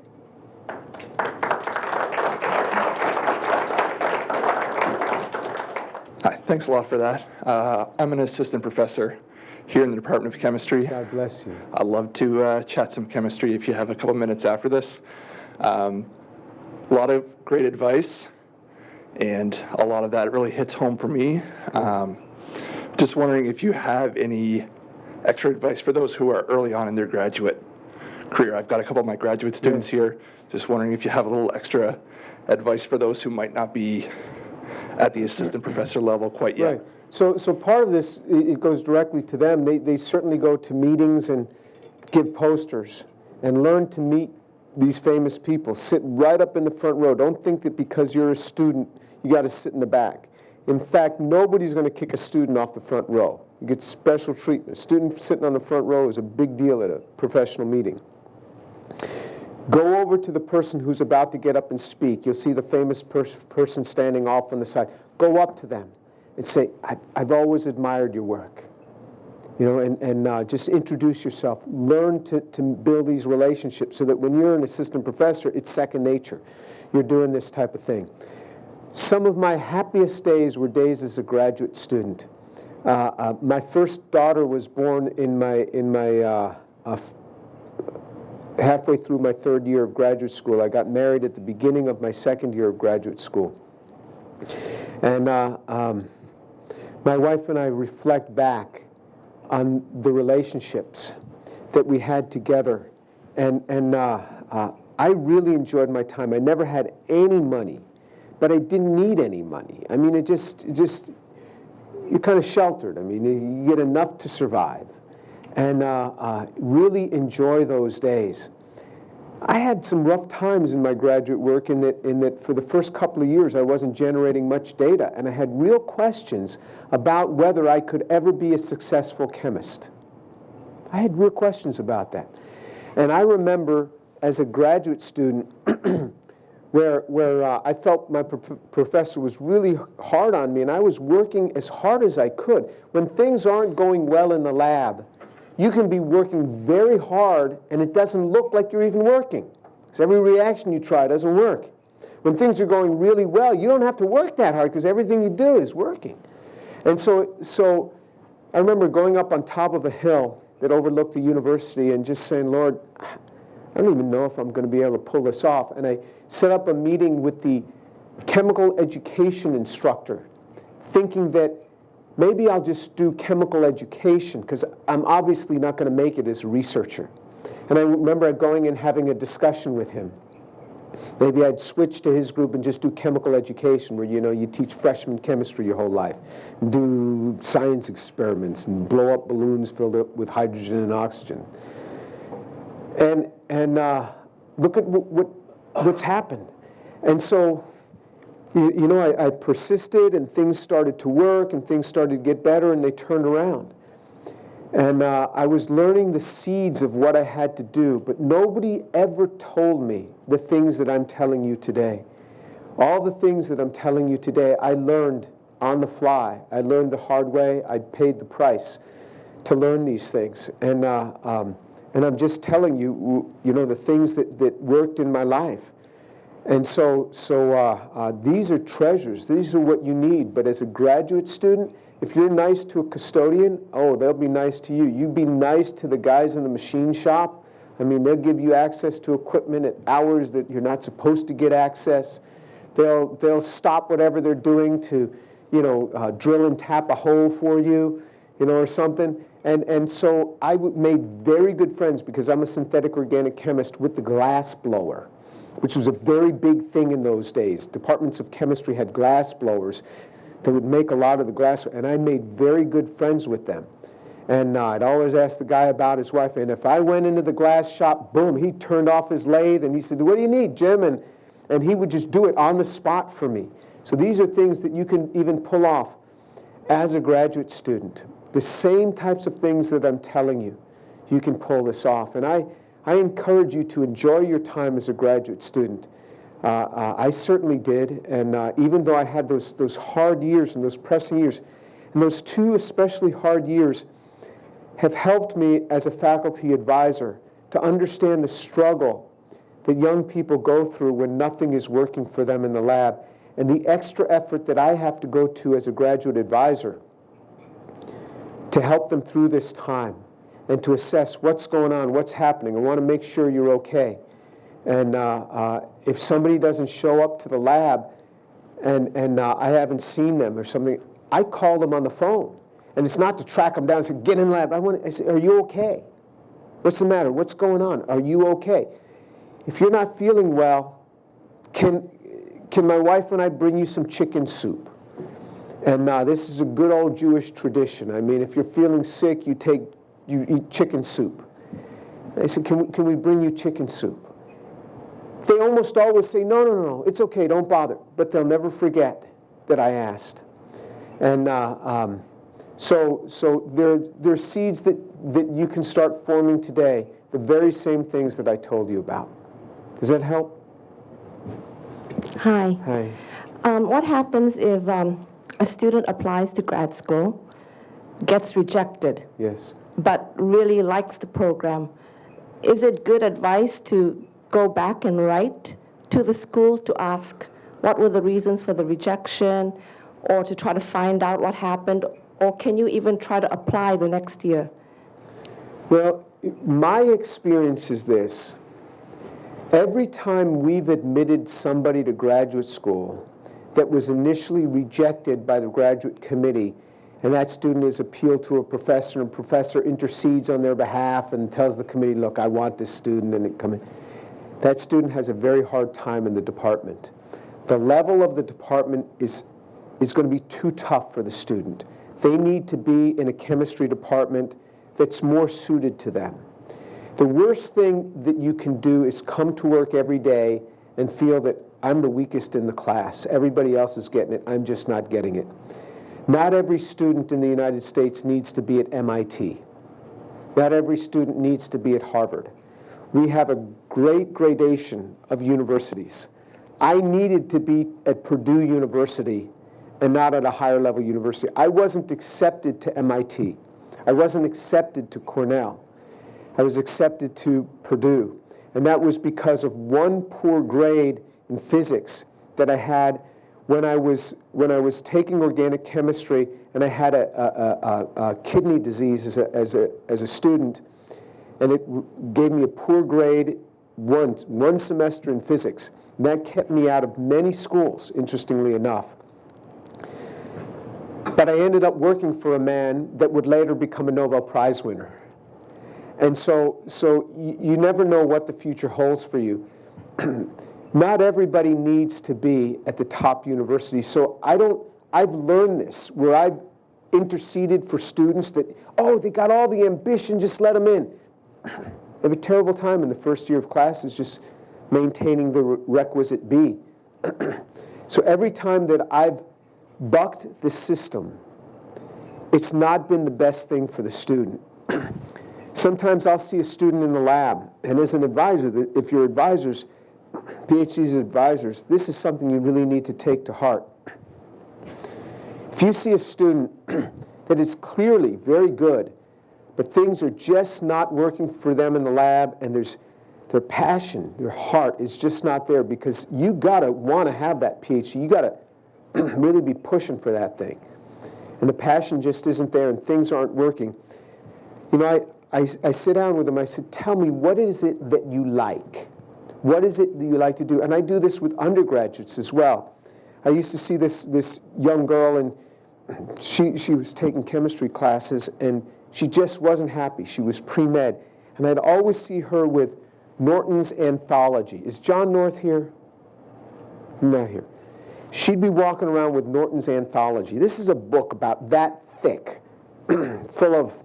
Hi, thanks a lot for that. I'm an assistant professor here in the Department of Chemistry. God bless you. I'd love to chat some chemistry if you have a couple minutes after this. a lot of great advice, and a lot of that really hits home for me. Just wondering if you have any extra advice for those who are early on in their graduate career. I've got a couple of my graduate students here. Just wondering if you have a little extra advice for those who might not be at the assistant professor level quite yet. Right. So part of this, it goes directly to them. They certainly go to meetings and give posters and learn to meet these famous people. Sit right up in the front row. Don't think that because you're a student, you got to sit in the back. In fact, nobody's going to kick a student off the front row. You get special treatment. A student sitting on the front row is a big deal at a professional meeting. Go over to the person who's about to get up and speak. You'll see the famous person standing off on the side. Go up to them and say, I've always admired your work. You know, and just introduce yourself. Learn to build these relationships so that when you're an assistant professor, it's second nature. You're doing this type of thing. Some of my happiest days were days as a graduate student. My first daughter was born in my halfway through my third year of graduate school. I got married at the beginning of my second year of graduate school. And my wife and I reflect back on the relationships that we had together. And I really enjoyed my time. I never had any money, but I didn't need any money. I mean, it just you're kind of sheltered. I mean, you get enough to survive. And really enjoy those days. I had some rough times in my graduate work in that for the first couple of years I wasn't generating much data, and I had real questions about whether I could ever be a successful chemist. I had real questions about that. And I remember as a graduate student where I felt my professor was really hard on me, and I was working as hard as I could. When things aren't going well in the lab, you can be working very hard and it doesn't look like you're even working. Because every reaction you try doesn't work. When things are going really well, you don't have to work that hard because everything you do is working. And so I remember going up on top of a hill that overlooked the university and just saying, Lord, I don't even know if I'm going to be able to pull this off. And I set up a meeting with the chemical education instructor, thinking that maybe I'll just do chemical education because I'm obviously not going to make it as a researcher. And I remember going and having a discussion with him. Maybe I'd switch to his group and just do chemical education where, you teach freshman chemistry your whole life, do science experiments and blow up balloons filled up with hydrogen and oxygen. And look at what's happened. And so I persisted, and things started to work, and things started to get better, and they turned around. And I was learning the seeds of what I had to do, but nobody ever told me the things that I'm telling you today. All the things that I'm telling you today, I learned on the fly. I learned the hard way. I paid the price to learn these things. And I'm just telling you, the things that worked in my life. And so these are treasures. These are what you need. But as a graduate student, if you're nice to a custodian, oh, they'll be nice to you. You be nice to the guys in the machine shop. I mean, they'll give you access to equipment at hours that you're not supposed to get access. They'll stop whatever they're doing to, drill and tap a hole for you, or something. And so I made very good friends because I'm a synthetic organic chemist with the glass blower, which was a very big thing in those days. Departments of chemistry had glass blowers that would make a lot of the glass, and I made very good friends with them. And I'd always ask the guy about his wife, and if I went into the glass shop, boom, he turned off his lathe, and he said, what do you need, Jim? And he would just do it on the spot for me. So these are things that you can even pull off as a graduate student. The same types of things that I'm telling you, you can pull this off. And I encourage you to enjoy your time as a graduate student. I certainly did, and even though I had those hard years and those pressing years, and those two especially hard years have helped me as a faculty advisor to understand the struggle that young people go through when nothing is working for them in the lab, and the extra effort that I have to go to as a graduate advisor to help them through this time and to assess what's going on, what's happening. I want to make sure you're okay. And if somebody doesn't show up to the lab and I haven't seen them or something, I call them on the phone. And it's not to track them down and say, get in the lab. I say, are you okay? What's the matter? What's going on? Are you okay? If you're not feeling well, can my wife and I bring you some chicken soup? And this is a good old Jewish tradition. I mean, if you're feeling sick, you eat chicken soup. I said, can we bring you chicken soup? They almost always say, no, it's okay, don't bother. But they'll never forget that I asked. And so there are seeds that you can start forming today, the very same things that I told you about. Does that help? Hi. Hi. What happens if a student applies to grad school, gets rejected, Yes. but really likes the program? Is it good advice to go back and write to the school to ask what were the reasons for the rejection, or to try to find out what happened, or can you even try to apply the next year? Well, my experience is this. Every time we've admitted somebody to graduate school that was initially rejected by the graduate committee, and that student is appealed to a professor, and the professor intercedes on their behalf and tells the committee, look, I want this student, and it come in. That student has a very hard time in the department. The level of the department is going to be too tough for the student. They need to be in a chemistry department that's more suited to them. The worst thing that you can do is come to work every day and feel that I'm the weakest in the class. Everybody else is getting it. I'm just not getting it. Not every student in the United States needs to be at MIT. Not every student needs to be at Harvard. We have a great gradation of universities. I needed to be at Purdue University and not at a higher level university. I wasn't accepted to MIT. I wasn't accepted to Cornell. I was accepted to Purdue. And that was because of one poor grade in physics that I had when I was taking organic chemistry, and I had a kidney disease as a student, and it gave me a poor grade one semester in physics. And that kept me out of many schools, interestingly enough. But I ended up working for a man that would later become a Nobel Prize winner. And so you never know what the future holds for you. Not everybody needs to be at the top university. So I've learned this, where I've interceded for students that, they got all the ambition, just let them in. I have a terrible time in the first year of classes just maintaining the requisite B. So every time that I've bucked the system, it's not been the best thing for the student. Sometimes I'll see a student in the lab, and as an advisor, if you're advisors, PhDs advisors, this is something you really need to take to heart. If you see a student that is clearly very good, but things are just not working for them in the lab, and their passion, their heart is just not there, because you gotta want to have that PhD. You gotta really be pushing for that thing. And the passion just isn't there, and things aren't working. You know, I sit down with them, I said, tell me, what is it that you like? What is it that you like to do? And I do this with undergraduates as well. I used to see this young girl, and she was taking chemistry classes, and she just wasn't happy. She was pre-med. And I'd always see her with Norton's Anthology. Is John North here? Not here. She'd be walking around with Norton's Anthology. This is a book about that thick, full of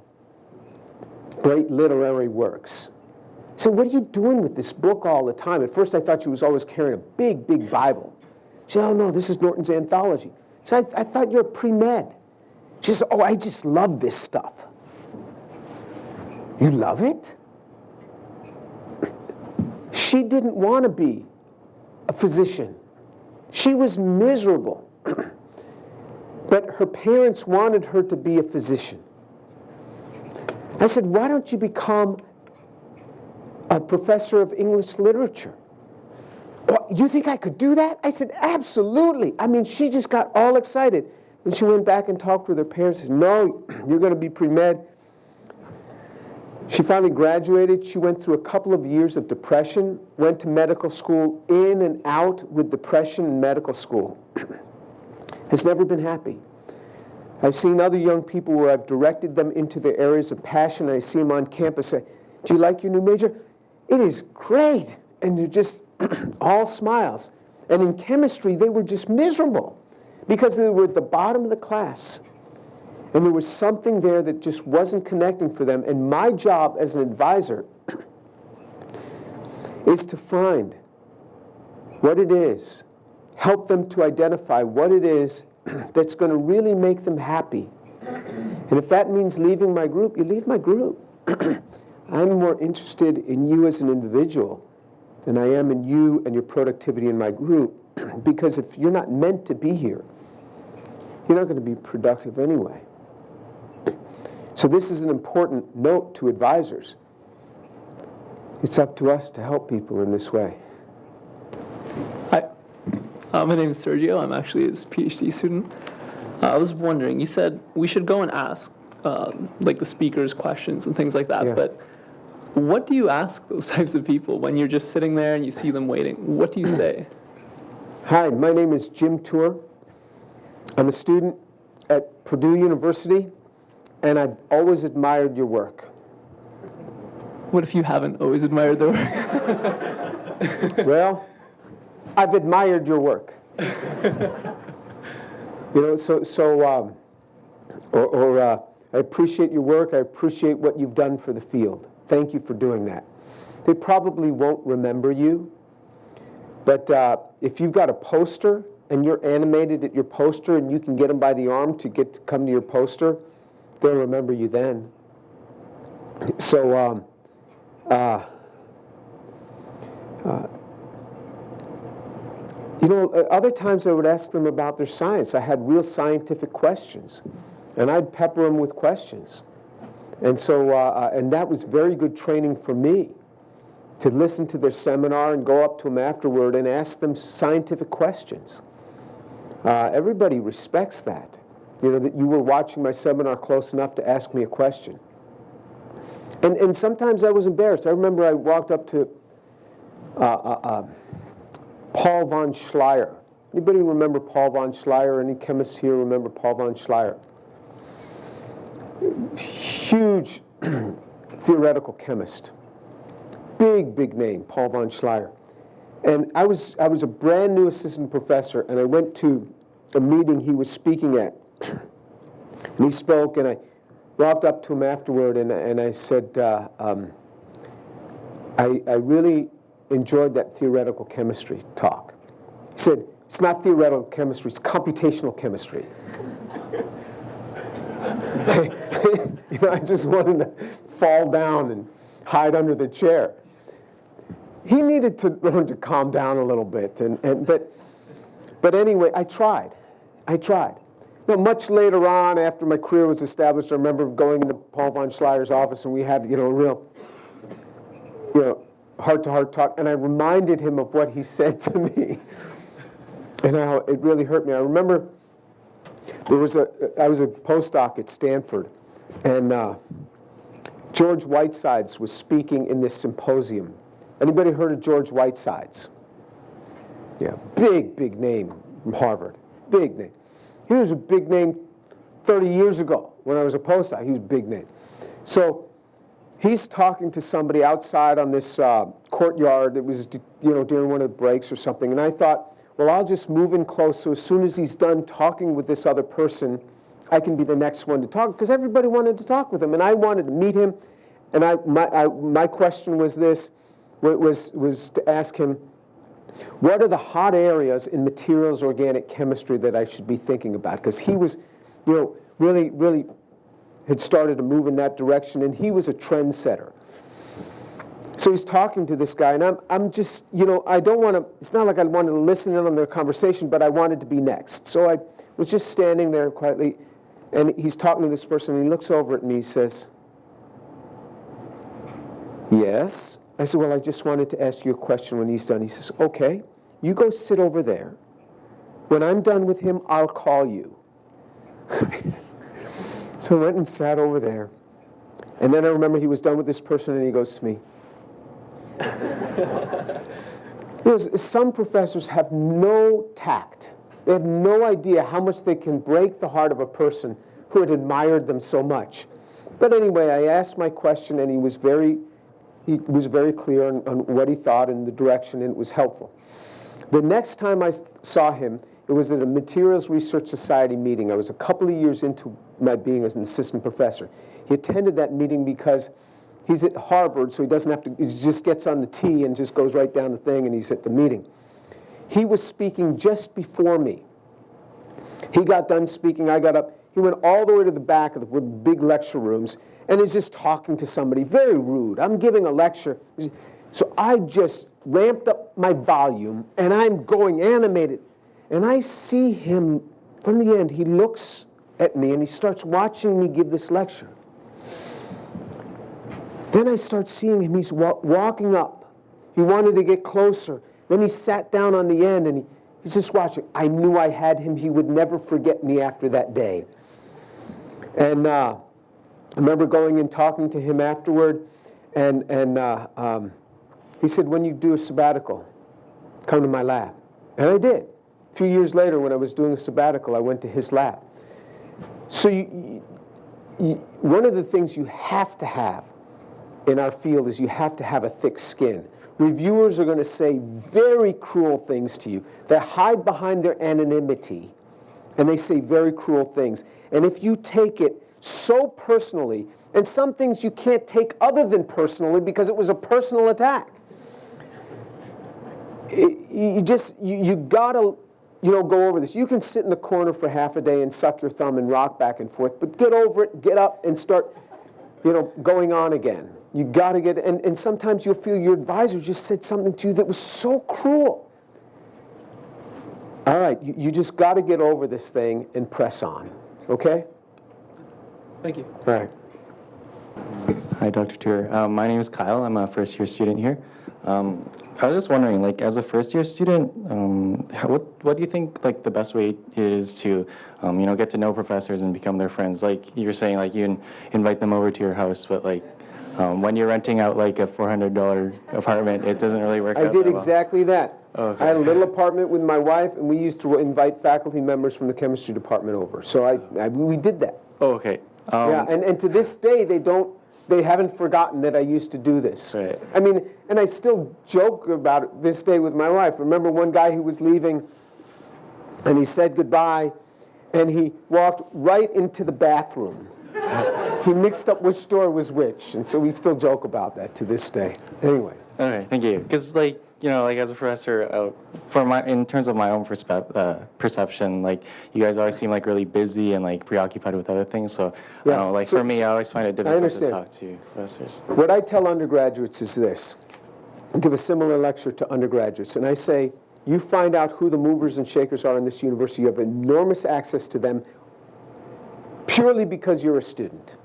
great literary works. So what are you doing with this book all the time? At first I thought she was always carrying a big, big Bible. She said, oh no, this is Norton's Anthology. So I thought you're pre-med. She said, oh, I just love this stuff. You love it? She didn't want to be a physician. She was miserable. But her parents wanted her to be a physician. I said, why don't you become a professor of English literature? Well, you think I could do that? I said, absolutely. I mean, she just got all excited. And she went back and talked with her parents and said, no, you're going to be pre-med. She finally graduated. She went through a couple of years of depression, went to medical school, in and out with depression in medical school. Has never been happy. I've seen other young people where I've directed them into their areas of passion. I see them on campus say, "Do you like your new major?" "It is great." And they're just all smiles. And in chemistry, they were just miserable because they were at the bottom of the class. And there was something there that just wasn't connecting for them. And my job as an advisor is to find what it is, help them to identify what it is that's going to really make them happy. And if that means leaving my group, you leave my group. I'm more interested in you as an individual than I am in you and your productivity in my group. Because if you're not meant to be here, you're not going to be productive anyway. So this is an important note to advisors. It's up to us to help people in this way. Hi, my name is Sergio. I'm actually his PhD student. I was wondering, you said we should go and ask like the speakers questions and things like that, Yeah. but what do you ask those types of people when you're just sitting there and you see them waiting? What do you say? Hi, my name is Jim Tour. I'm a student at Purdue University, and I've always admired your work. What if you haven't always admired their work? Well, I've admired your work. You know, I appreciate your work. I appreciate what you've done for the field. Thank you for doing that. They probably won't remember you, but if you've got a poster and you're animated at your poster and you can get them by the arm to come to your poster, they'll remember you then. So, you know, other times I would ask them about their science. I had real scientific questions, and I'd pepper them with questions. And so, and that was very good training for me, to listen to their seminar and go up to them afterward and ask them scientific questions. Everybody respects that, you know, that you were watching my seminar close enough to ask me a question. And sometimes I was embarrassed. I remember I walked up to Paul von Schleyer. Anybody remember Paul von Schleyer? Any chemists here remember Paul von Schleyer? Huge theoretical chemist. Big name, Paul von Schleyer. And I was a brand new assistant professor, and I went to a meeting he was speaking at. And he spoke, and I walked up to him afterward, and I said, I really enjoyed that theoretical chemistry talk. He said, "It's not theoretical chemistry, it's computational chemistry." You know, I just wanted to fall down and hide under the chair. He needed to learn to calm down a little bit, but anyway, I tried. Now, much later on, after my career was established, I remember going into Paul von Schleyer's office, and we had, you know, a real, you know, heart-to-heart talk, and I reminded him of what he said to me, and how it really hurt me. I remember I was a postdoc at Stanford, and George Whitesides was speaking in this symposium. Anybody heard of George Whitesides? Yeah, big name from Harvard, big name. He was a big name 30 years ago when I was a postdoc. He was a big name. So he's talking to somebody outside on this courtyard. It was, you know, during one of the breaks or something. And I thought, well, I'll just move in close, so as soon as he's done talking with this other person, I can be the next one to talk, because everybody wanted to talk with him, and I wanted to meet him. And my question was this, was to ask him, what are the hot areas in materials organic chemistry that I should be thinking about? Because he was, you know, really had started to move in that direction, and he was a trendsetter. So he's talking to this guy, and I'm just, you know, I don't want to, it's not like I wanted to listen in on their conversation, but I wanted to be next. So I was just standing there quietly, and he's talking to this person, and he looks over at me, he says, "Yes?" I said, "Well, I just wanted to ask you a question." When he's done, he says, "Okay, you go sit over there. When I'm done with him, I'll call you." So I went and sat over there, And then I remember he was done with this person and he goes to me. Some professors have no tact. They have no idea how much they can break the heart of a person who had admired them so much. But anyway, I asked my question and he was very clear on what he thought and the direction, and it was helpful. The next time I saw him, it was at a Materials Research Society meeting. I was a couple of years into my being as an assistant professor. He attended that meeting because he's at Harvard, so he doesn't have to, he just gets on the T and just goes right down the thing, and he's at the meeting. He was speaking just before me. He got done speaking, I got up. He went all the way to the back of the big lecture rooms and is just talking to somebody, very rude. I'm giving a lecture. So I just ramped up my volume and I'm going animated. And I see him, from the end, he looks at me and he starts watching me give this lecture. Then I start seeing him, he's walking up. He wanted to get closer. Then he sat down on the end and he's just watching. I knew I had him. He would never forget me after that day. And I remember going and talking to him afterward, and he said, when you do a sabbatical, come to my lab. And I did. A few years later, when I was doing a sabbatical, I went to his lab. So one of the things you have to have in our field is you have to have a thick skin. Reviewers are going to say very cruel things to you. They hide behind their anonymity, and they say very cruel things. And if you take it so personally, and some things you can't take other than personally because it was a personal attack, you gotta go over this. You can sit in the corner for half a day and suck your thumb and rock back and forth, but get over it, get up, and start going on again. You got to get, and sometimes you'll feel your advisor just said something to you that was so cruel. All right, you just got to get over this thing and press on, okay? Thank you. All right. Hi, Dr. Tour. My name is Kyle. I'm a first-year student here. I was just wondering, as a first-year student, what do you think, the best way is to, get to know professors and become their friends? Like you were saying, you invite them over to your house, but when you're renting out a $400 apartment, it doesn't really work out I did that well. exactly that. Okay. I had a little apartment with my wife, and we used to invite faculty members from the chemistry department over. So we did that. Oh, okay. Yeah, and to this day, they haven't forgotten that I used to do this. Right. I mean, and I still joke about it this day with my wife. Remember one guy who was leaving, and he said goodbye, and he walked right into the bathroom. He mixed up which door was which, and so we still joke about that to this day. Anyway. Okay, thank you. Because, as a professor, in terms of my own perception, you guys always seem really busy and preoccupied with other things. So, Yeah. for me, I always find it difficult to understand. talk to professors. What I tell undergraduates is this. I give a similar lecture to undergraduates, and I say, you find out who the movers and shakers are in this university. You have enormous access to them purely because you're a student.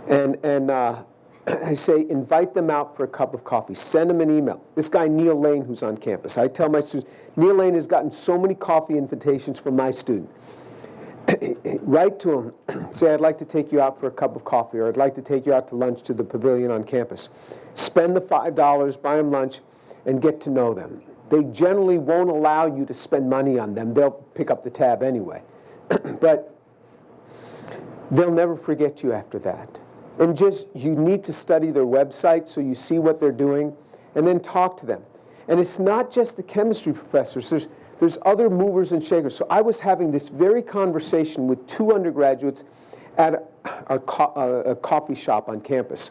And I say, invite them out for a cup of coffee. Send them an email. This guy, Neil Lane, who's on campus. I tell my students, Neil Lane has gotten so many coffee invitations from my student. Write to him. Say, I'd like to take you out for a cup of coffee, or I'd like to take you out to lunch to the pavilion on campus. Spend the $5, buy them lunch, and get to know them. They generally won't allow you to spend money on them. They'll pick up the tab anyway. But they'll never forget you after that. And you need to study their website so you see what they're doing, and then talk to them. And it's not just the chemistry professors. There's other movers and shakers. So I was having this very conversation with two undergraduates at a coffee shop on campus.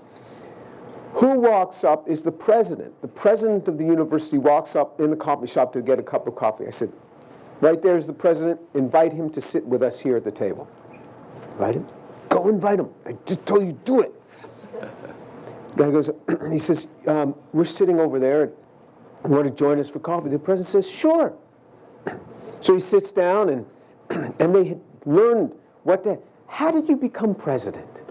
Who walks up is the president. The president of the university walks up in the coffee shop to get a cup of coffee. I said, right there's the president. Invite him to sit with us here at the table. Invite him. Go invite him. I just told you, do it. The guy goes, he says, we're sitting over there. You want to join us for coffee? The president says, sure. So he sits down, and they had learned how did you become president?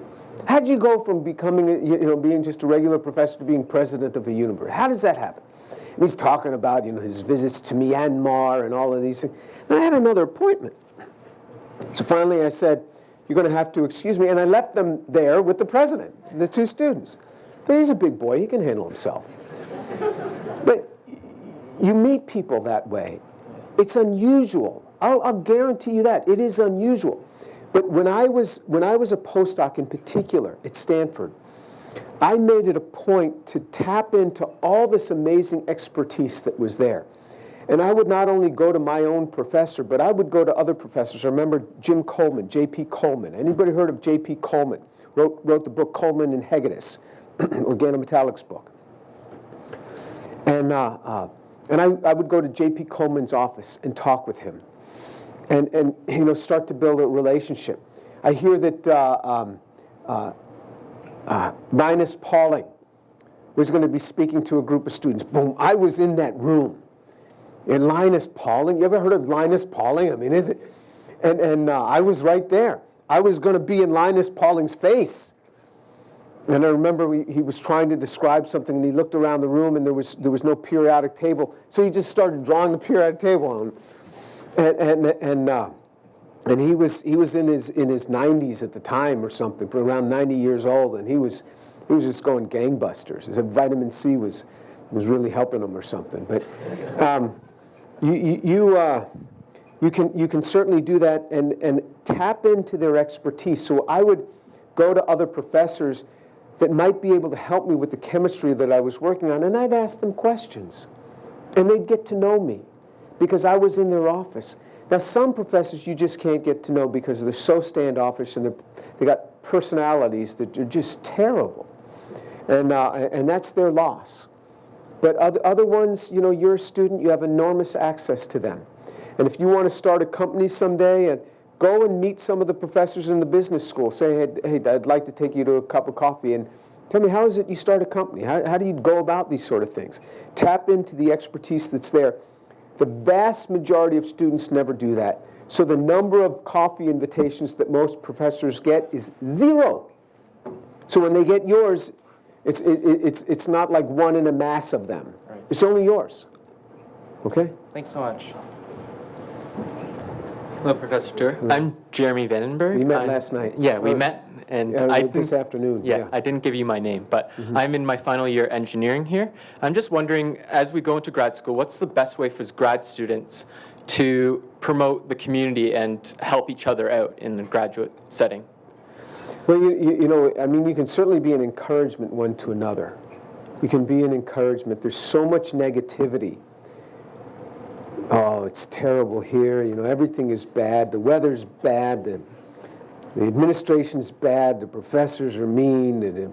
How did you go from becoming, being just a regular professor to being president of a university? How does that happen? And he's talking about, his visits to Myanmar and all of these things. And I had another appointment. So finally I said, you're going to have to excuse me. And I left them there with the president, the two students. But he's a big boy. He can handle himself. But you meet people that way. It's unusual. I'll guarantee you that. It is unusual. But when I was a postdoc in particular at Stanford, I made it a point to tap into all this amazing expertise that was there. And I would not only go to my own professor, but I would go to other professors. I remember Jim Coleman, J.P. Coleman. Anybody heard of J.P. Coleman? Wrote the book Coleman and Hegedus, organometallics book. And I would go to J.P. Coleman's office and talk with him, and start to build a relationship. I hear that Linus Pauling was going to be speaking to a group of students. Boom! I was in that room. And Linus Pauling, you ever heard of Linus Pauling? I mean, is it? And I was right there. I was going to be in Linus Pauling's face. And I remember he was trying to describe something, and he looked around the room, and there was no periodic table. So he just started drawing the periodic table on him. And he was in his 90s at the time or something, around 90 years old, and he was just going gangbusters. He said vitamin C was really helping him or something. But you can certainly do that and tap into their expertise. So I would go to other professors that might be able to help me with the chemistry that I was working on, and I'd ask them questions. And they'd get to know me because I was in their office. Now, some professors you just can't get to know because they're so standoffish and they got personalities that are just terrible. And that's their loss. But other ones, you're a student, you have enormous access to them. And if you want to start a company someday, and go and meet some of the professors in the business school. Say, hey, I'd like to take you to a cup of coffee, and tell me, how is it you start a company? How do you go about these sort of things? Tap into the expertise that's there. The vast majority of students never do that. So the number of coffee invitations that most professors get is 0. So when they get yours, it's not like one in a mass of them. Right. It's only yours. Okay? Thanks so much. Hello, Professor Tour. I'm Jeremy Vandenberg. We met last night. Yeah, we met, and this afternoon. Yeah, I didn't give you my name, but I'm in my final year engineering here. I'm just wondering, as we go into grad school, what's the best way for grad students to promote the community and help each other out in the graduate setting? Well, you can certainly be an encouragement one to another. You can be an encouragement. There's so much negativity. Oh, it's terrible here. Everything is bad. The weather's bad. The administration's bad. The professors are mean.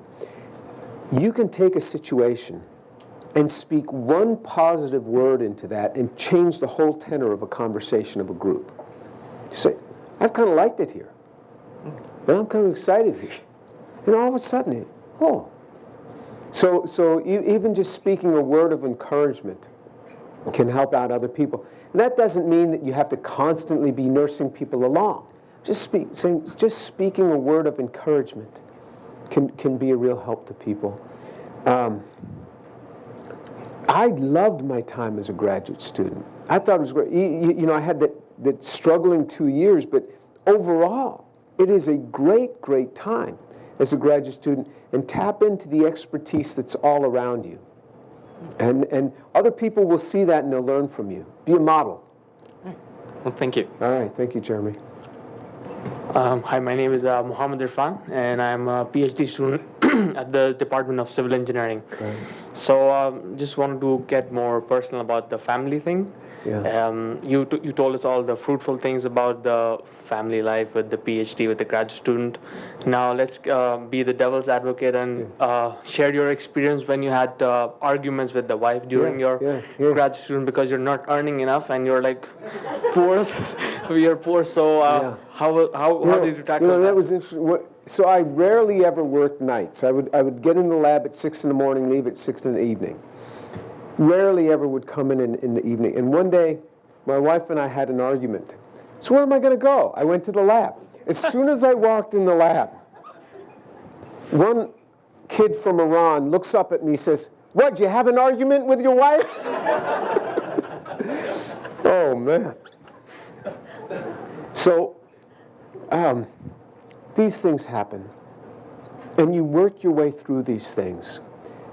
You can take a situation and speak one positive word into that and change the whole tenor of a conversation of a group. You say, I've kind of liked it here. And I'm kind of excited here. And all of a sudden, oh. So even just speaking a word of encouragement can help out other people. And that doesn't mean that you have to constantly be nursing people along. Just speaking a word of encouragement can be a real help to people. I loved my time as a graduate student. I thought it was great. I had that struggling 2 years, but overall, it is a great, great time as a graduate student, and tap into the expertise that's all around you. And other people will see that and they'll learn from you. Be a model. Well, thank you. All right, thank you, Jeremy. Hi, my name is Mohammed Irfan, and I'm a PhD student at the Department of Civil Engineering. Right. So just wanted to get more personal about the family thing. Yeah. You told us all the fruitful things about the family life with the PhD, with the grad student. Now let's be the devil's advocate and share your experience when you had arguments with the wife during your grad student because you're not earning enough and you're like poor. You're poor. So how did you tackle that? That was interesting. So I rarely ever worked nights. I would get in the lab at 6 in the morning, leave at 6 in the evening. Rarely ever would come in the evening. And one day, my wife and I had an argument. So where am I going to go? I went to the lab. As soon as I walked in the lab, one kid from Iran looks up at me and says, "What, you have an argument with your wife?" Oh, man. So these things happen. And you work your way through these things.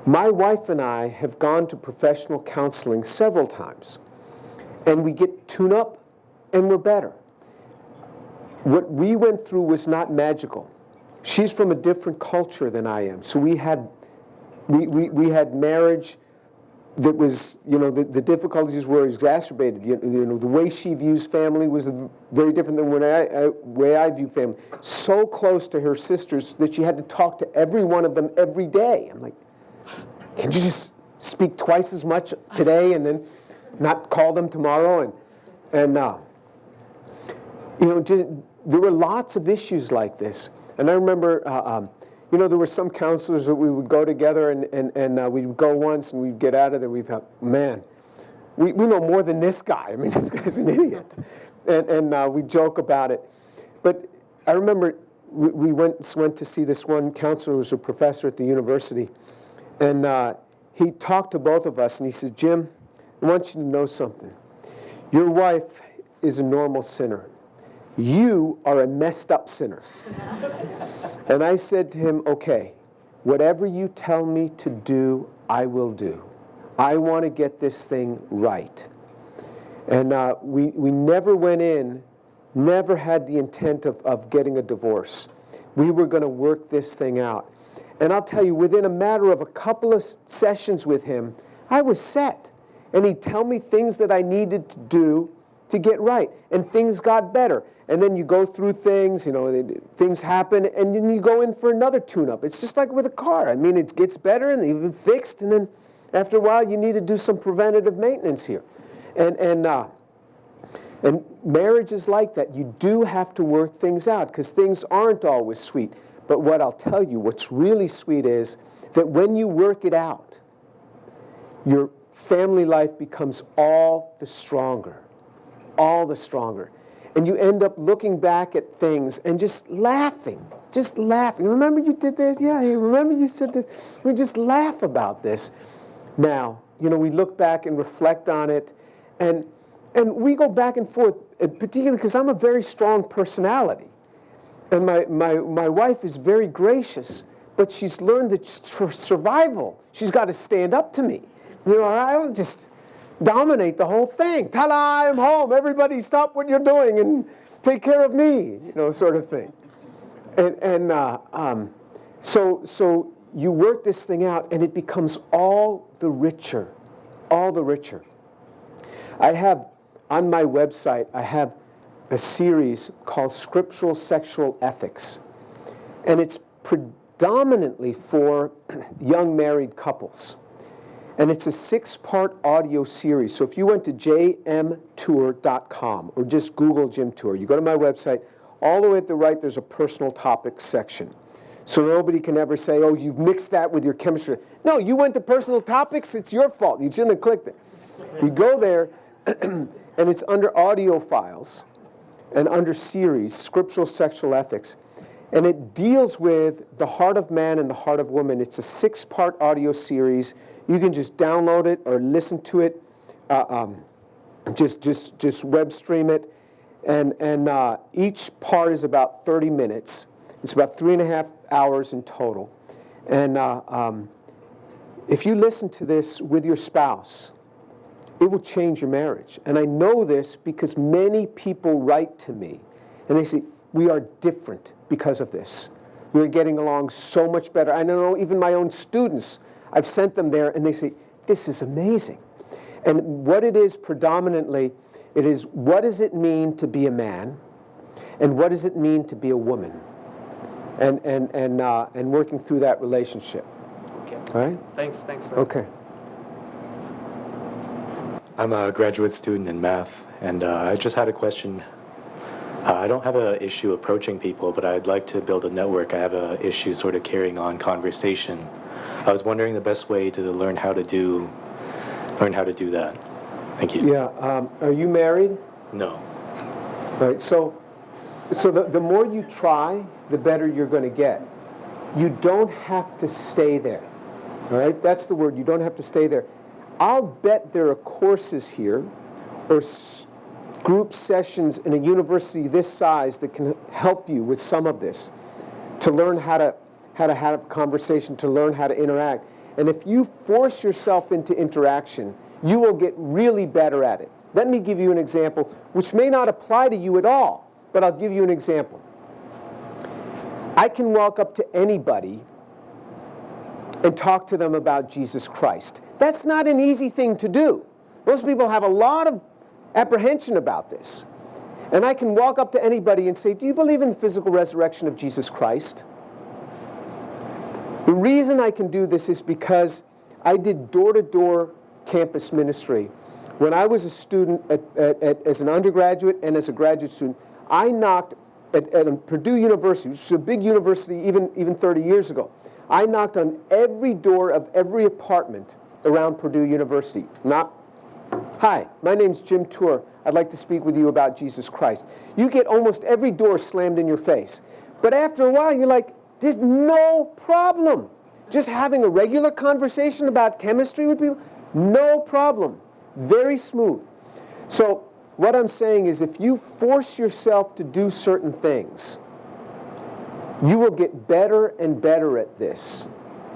My wife and I have gone to professional counseling several times. And we get tune-up, and we're better. What we went through was not magical. She's from a different culture than I am. So we had marriage that was, the difficulties were exacerbated. The way she views family was very different than the way I view family. So close to her sisters that she had to talk to every one of them every day. I'm like, can you just speak twice as much today and then not call them tomorrow? And there were lots of issues like this. And I remember, there were some counselors that we would go together and we'd go once and we'd get out of there. We thought, man, we know more than this guy. I mean, this guy's an idiot. And we joke about it. But I remember we went to see this one counselor who was a professor at the university. And he talked to both of us and he said, Jim, I want you to know something. Your wife is a normal sinner. You are a messed up sinner. And I said to him, okay, whatever you tell me to do, I will do. I want to get this thing right. And we never went in, never had the intent of getting a divorce. We were going to work this thing out. And I'll tell you, within a matter of a couple of sessions with him, I was set. And he'd tell me things that I needed to do to get right. And things got better. And then you go through things, things happen, and then you go in for another tune-up. It's just like with a car. I mean, it gets better and even fixed, and then after a while you need to do some preventative maintenance here. And marriage is like that. You do have to work things out because things aren't always sweet. But what I'll tell you, what's really sweet is that when you work it out, your family life becomes all the stronger. All the stronger. And you end up looking back at things and just laughing. Remember you did this? Yeah, remember you said this? We just laugh about this. Now, we look back and reflect on it, and we go back and forth, particularly because I'm a very strong personality. And my wife is very gracious, but she's learned that for survival, she's got to stand up to me. I don't just dominate the whole thing. Ta-da, I'm home. Everybody stop what you're doing and take care of me, sort of thing. So you work this thing out and it becomes all the richer, all the richer. I have, on my website, I have a series called Scriptural Sexual Ethics. And it's predominantly for young married couples. And it's a 6-part audio series. So if you went to jmtour.com or just Google Jim Tour, you go to my website, all the way at the right, there's a personal topics section. So nobody can ever say, oh, you've mixed that with your chemistry. No, you went to personal topics, it's your fault. You shouldn't have clicked it. You go there, and it's under audio files and under series, Scriptural Sexual Ethics. And it deals with the heart of man and the heart of woman. It's a 6-part audio series. You can just download it or listen to it, just web stream it, and each part is about 30 minutes. It's about 3.5 hours in total. And if you listen to this with your spouse, it will change your marriage. And I know this because many people write to me, and they say, we are different because of this. We're getting along so much better. I know even my own students, I've sent them there, and they say, this is amazing. And what it is predominantly, it is what does it mean to be a man, and what does it mean to be a woman, and working through that relationship. Okay. All right? Thanks for that. Okay. I'm a graduate student in math, and I just had a question. I don't have an issue approaching people, but I'd like to build a network. I have an issue sort of carrying on conversation. I was wondering the best way to learn how to do that. Thank you. Yeah. Are you married? No. All right. So the more you try, the better you're going to get. You don't have to stay there. All right. That's the word. You don't have to stay there. I'll bet there are courses here or group sessions in a university this size that can help you with some of this. to learn how to have a conversation, to learn how to interact. And if you force yourself into interaction, you will get really better at it. Let me give you an example, which may not apply to you at all, but I'll give you an example. I can walk up to anybody and talk to them about Jesus Christ. That's not an easy thing to do. Most people have a lot of apprehension about this. And I can walk up to anybody and say, do you believe in the physical resurrection of Jesus Christ? The reason I can do this is because I did door-to-door campus ministry. When I was a student, as an undergraduate and as a graduate student, I knocked at Purdue University, which was a big university even 30 years ago. I knocked on every door of every apartment around Purdue University. Hi, my name's Jim Tour. I'd like to speak with you about Jesus Christ. You get almost every door slammed in your face. But after a while, you're like, there's no problem. Just having a regular conversation about chemistry with people, no problem. Very smooth. So what I'm saying is if you force yourself to do certain things, you will get better and better at this.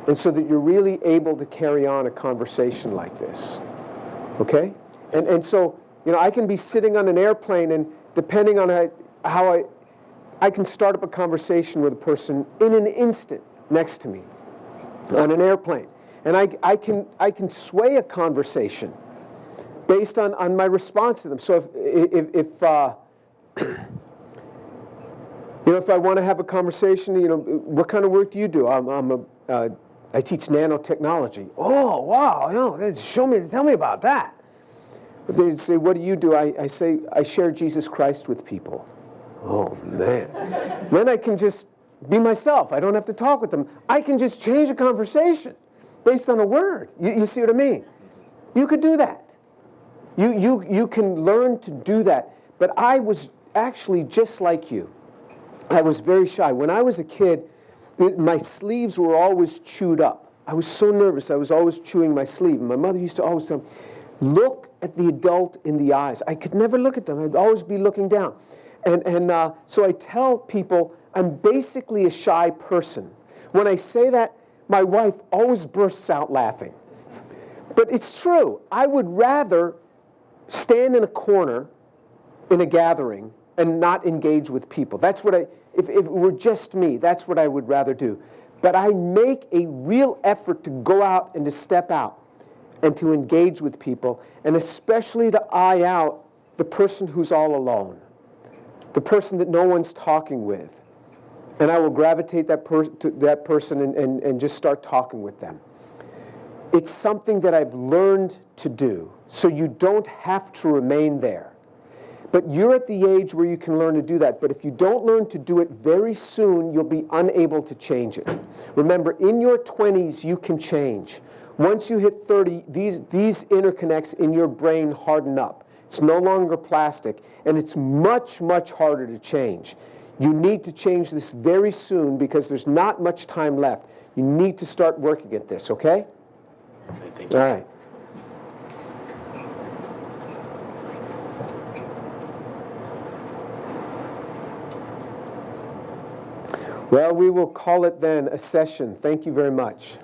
And so that you're really able to carry on a conversation like this. Okay? And so, I can be sitting on an airplane, and depending on how I can start up a conversation with a person in an instant next to me on an airplane. And I can sway a conversation based on my response to them. So if I want to have a conversation, what kind of work do you do? I teach nanotechnology. Oh, wow, tell me about that. If they say, what do you do? I say, I share Jesus Christ with people. Oh, man. Then I can just be myself. I don't have to talk with them. I can just change a conversation based on a word. You see what I mean? You could do that. You can learn to do that. But I was actually just like you. I was very shy. When I was a kid, my sleeves were always chewed up. I was so nervous. I was always chewing my sleeve. And my mother used to always tell me, look at the adult in the eyes. I could never look at them. I'd always be looking down. And so I tell people I'm basically a shy person. When I say that, my wife always bursts out laughing. But it's true. I would rather stand in a corner in a gathering and not engage with people. That's what if it were just me, that's what I would rather do. But I make a real effort to go out and to step out and to engage with people, and especially to eye out the person who's all alone, the person that no one's talking with. And I will gravitate to that person and just start talking with them. It's something that I've learned to do, so you don't have to remain there. But you're at the age where you can learn to do that. But if you don't learn to do it very soon, you'll be unable to change it. Remember, in your 20s, you can change. Once you hit 30, these interconnects in your brain harden up. It's no longer plastic, and it's much, much harder to change. You need to change this very soon because there's not much time left. You need to start working at this, okay? Thank you. All right. Well, we will call it then a session. Thank you very much.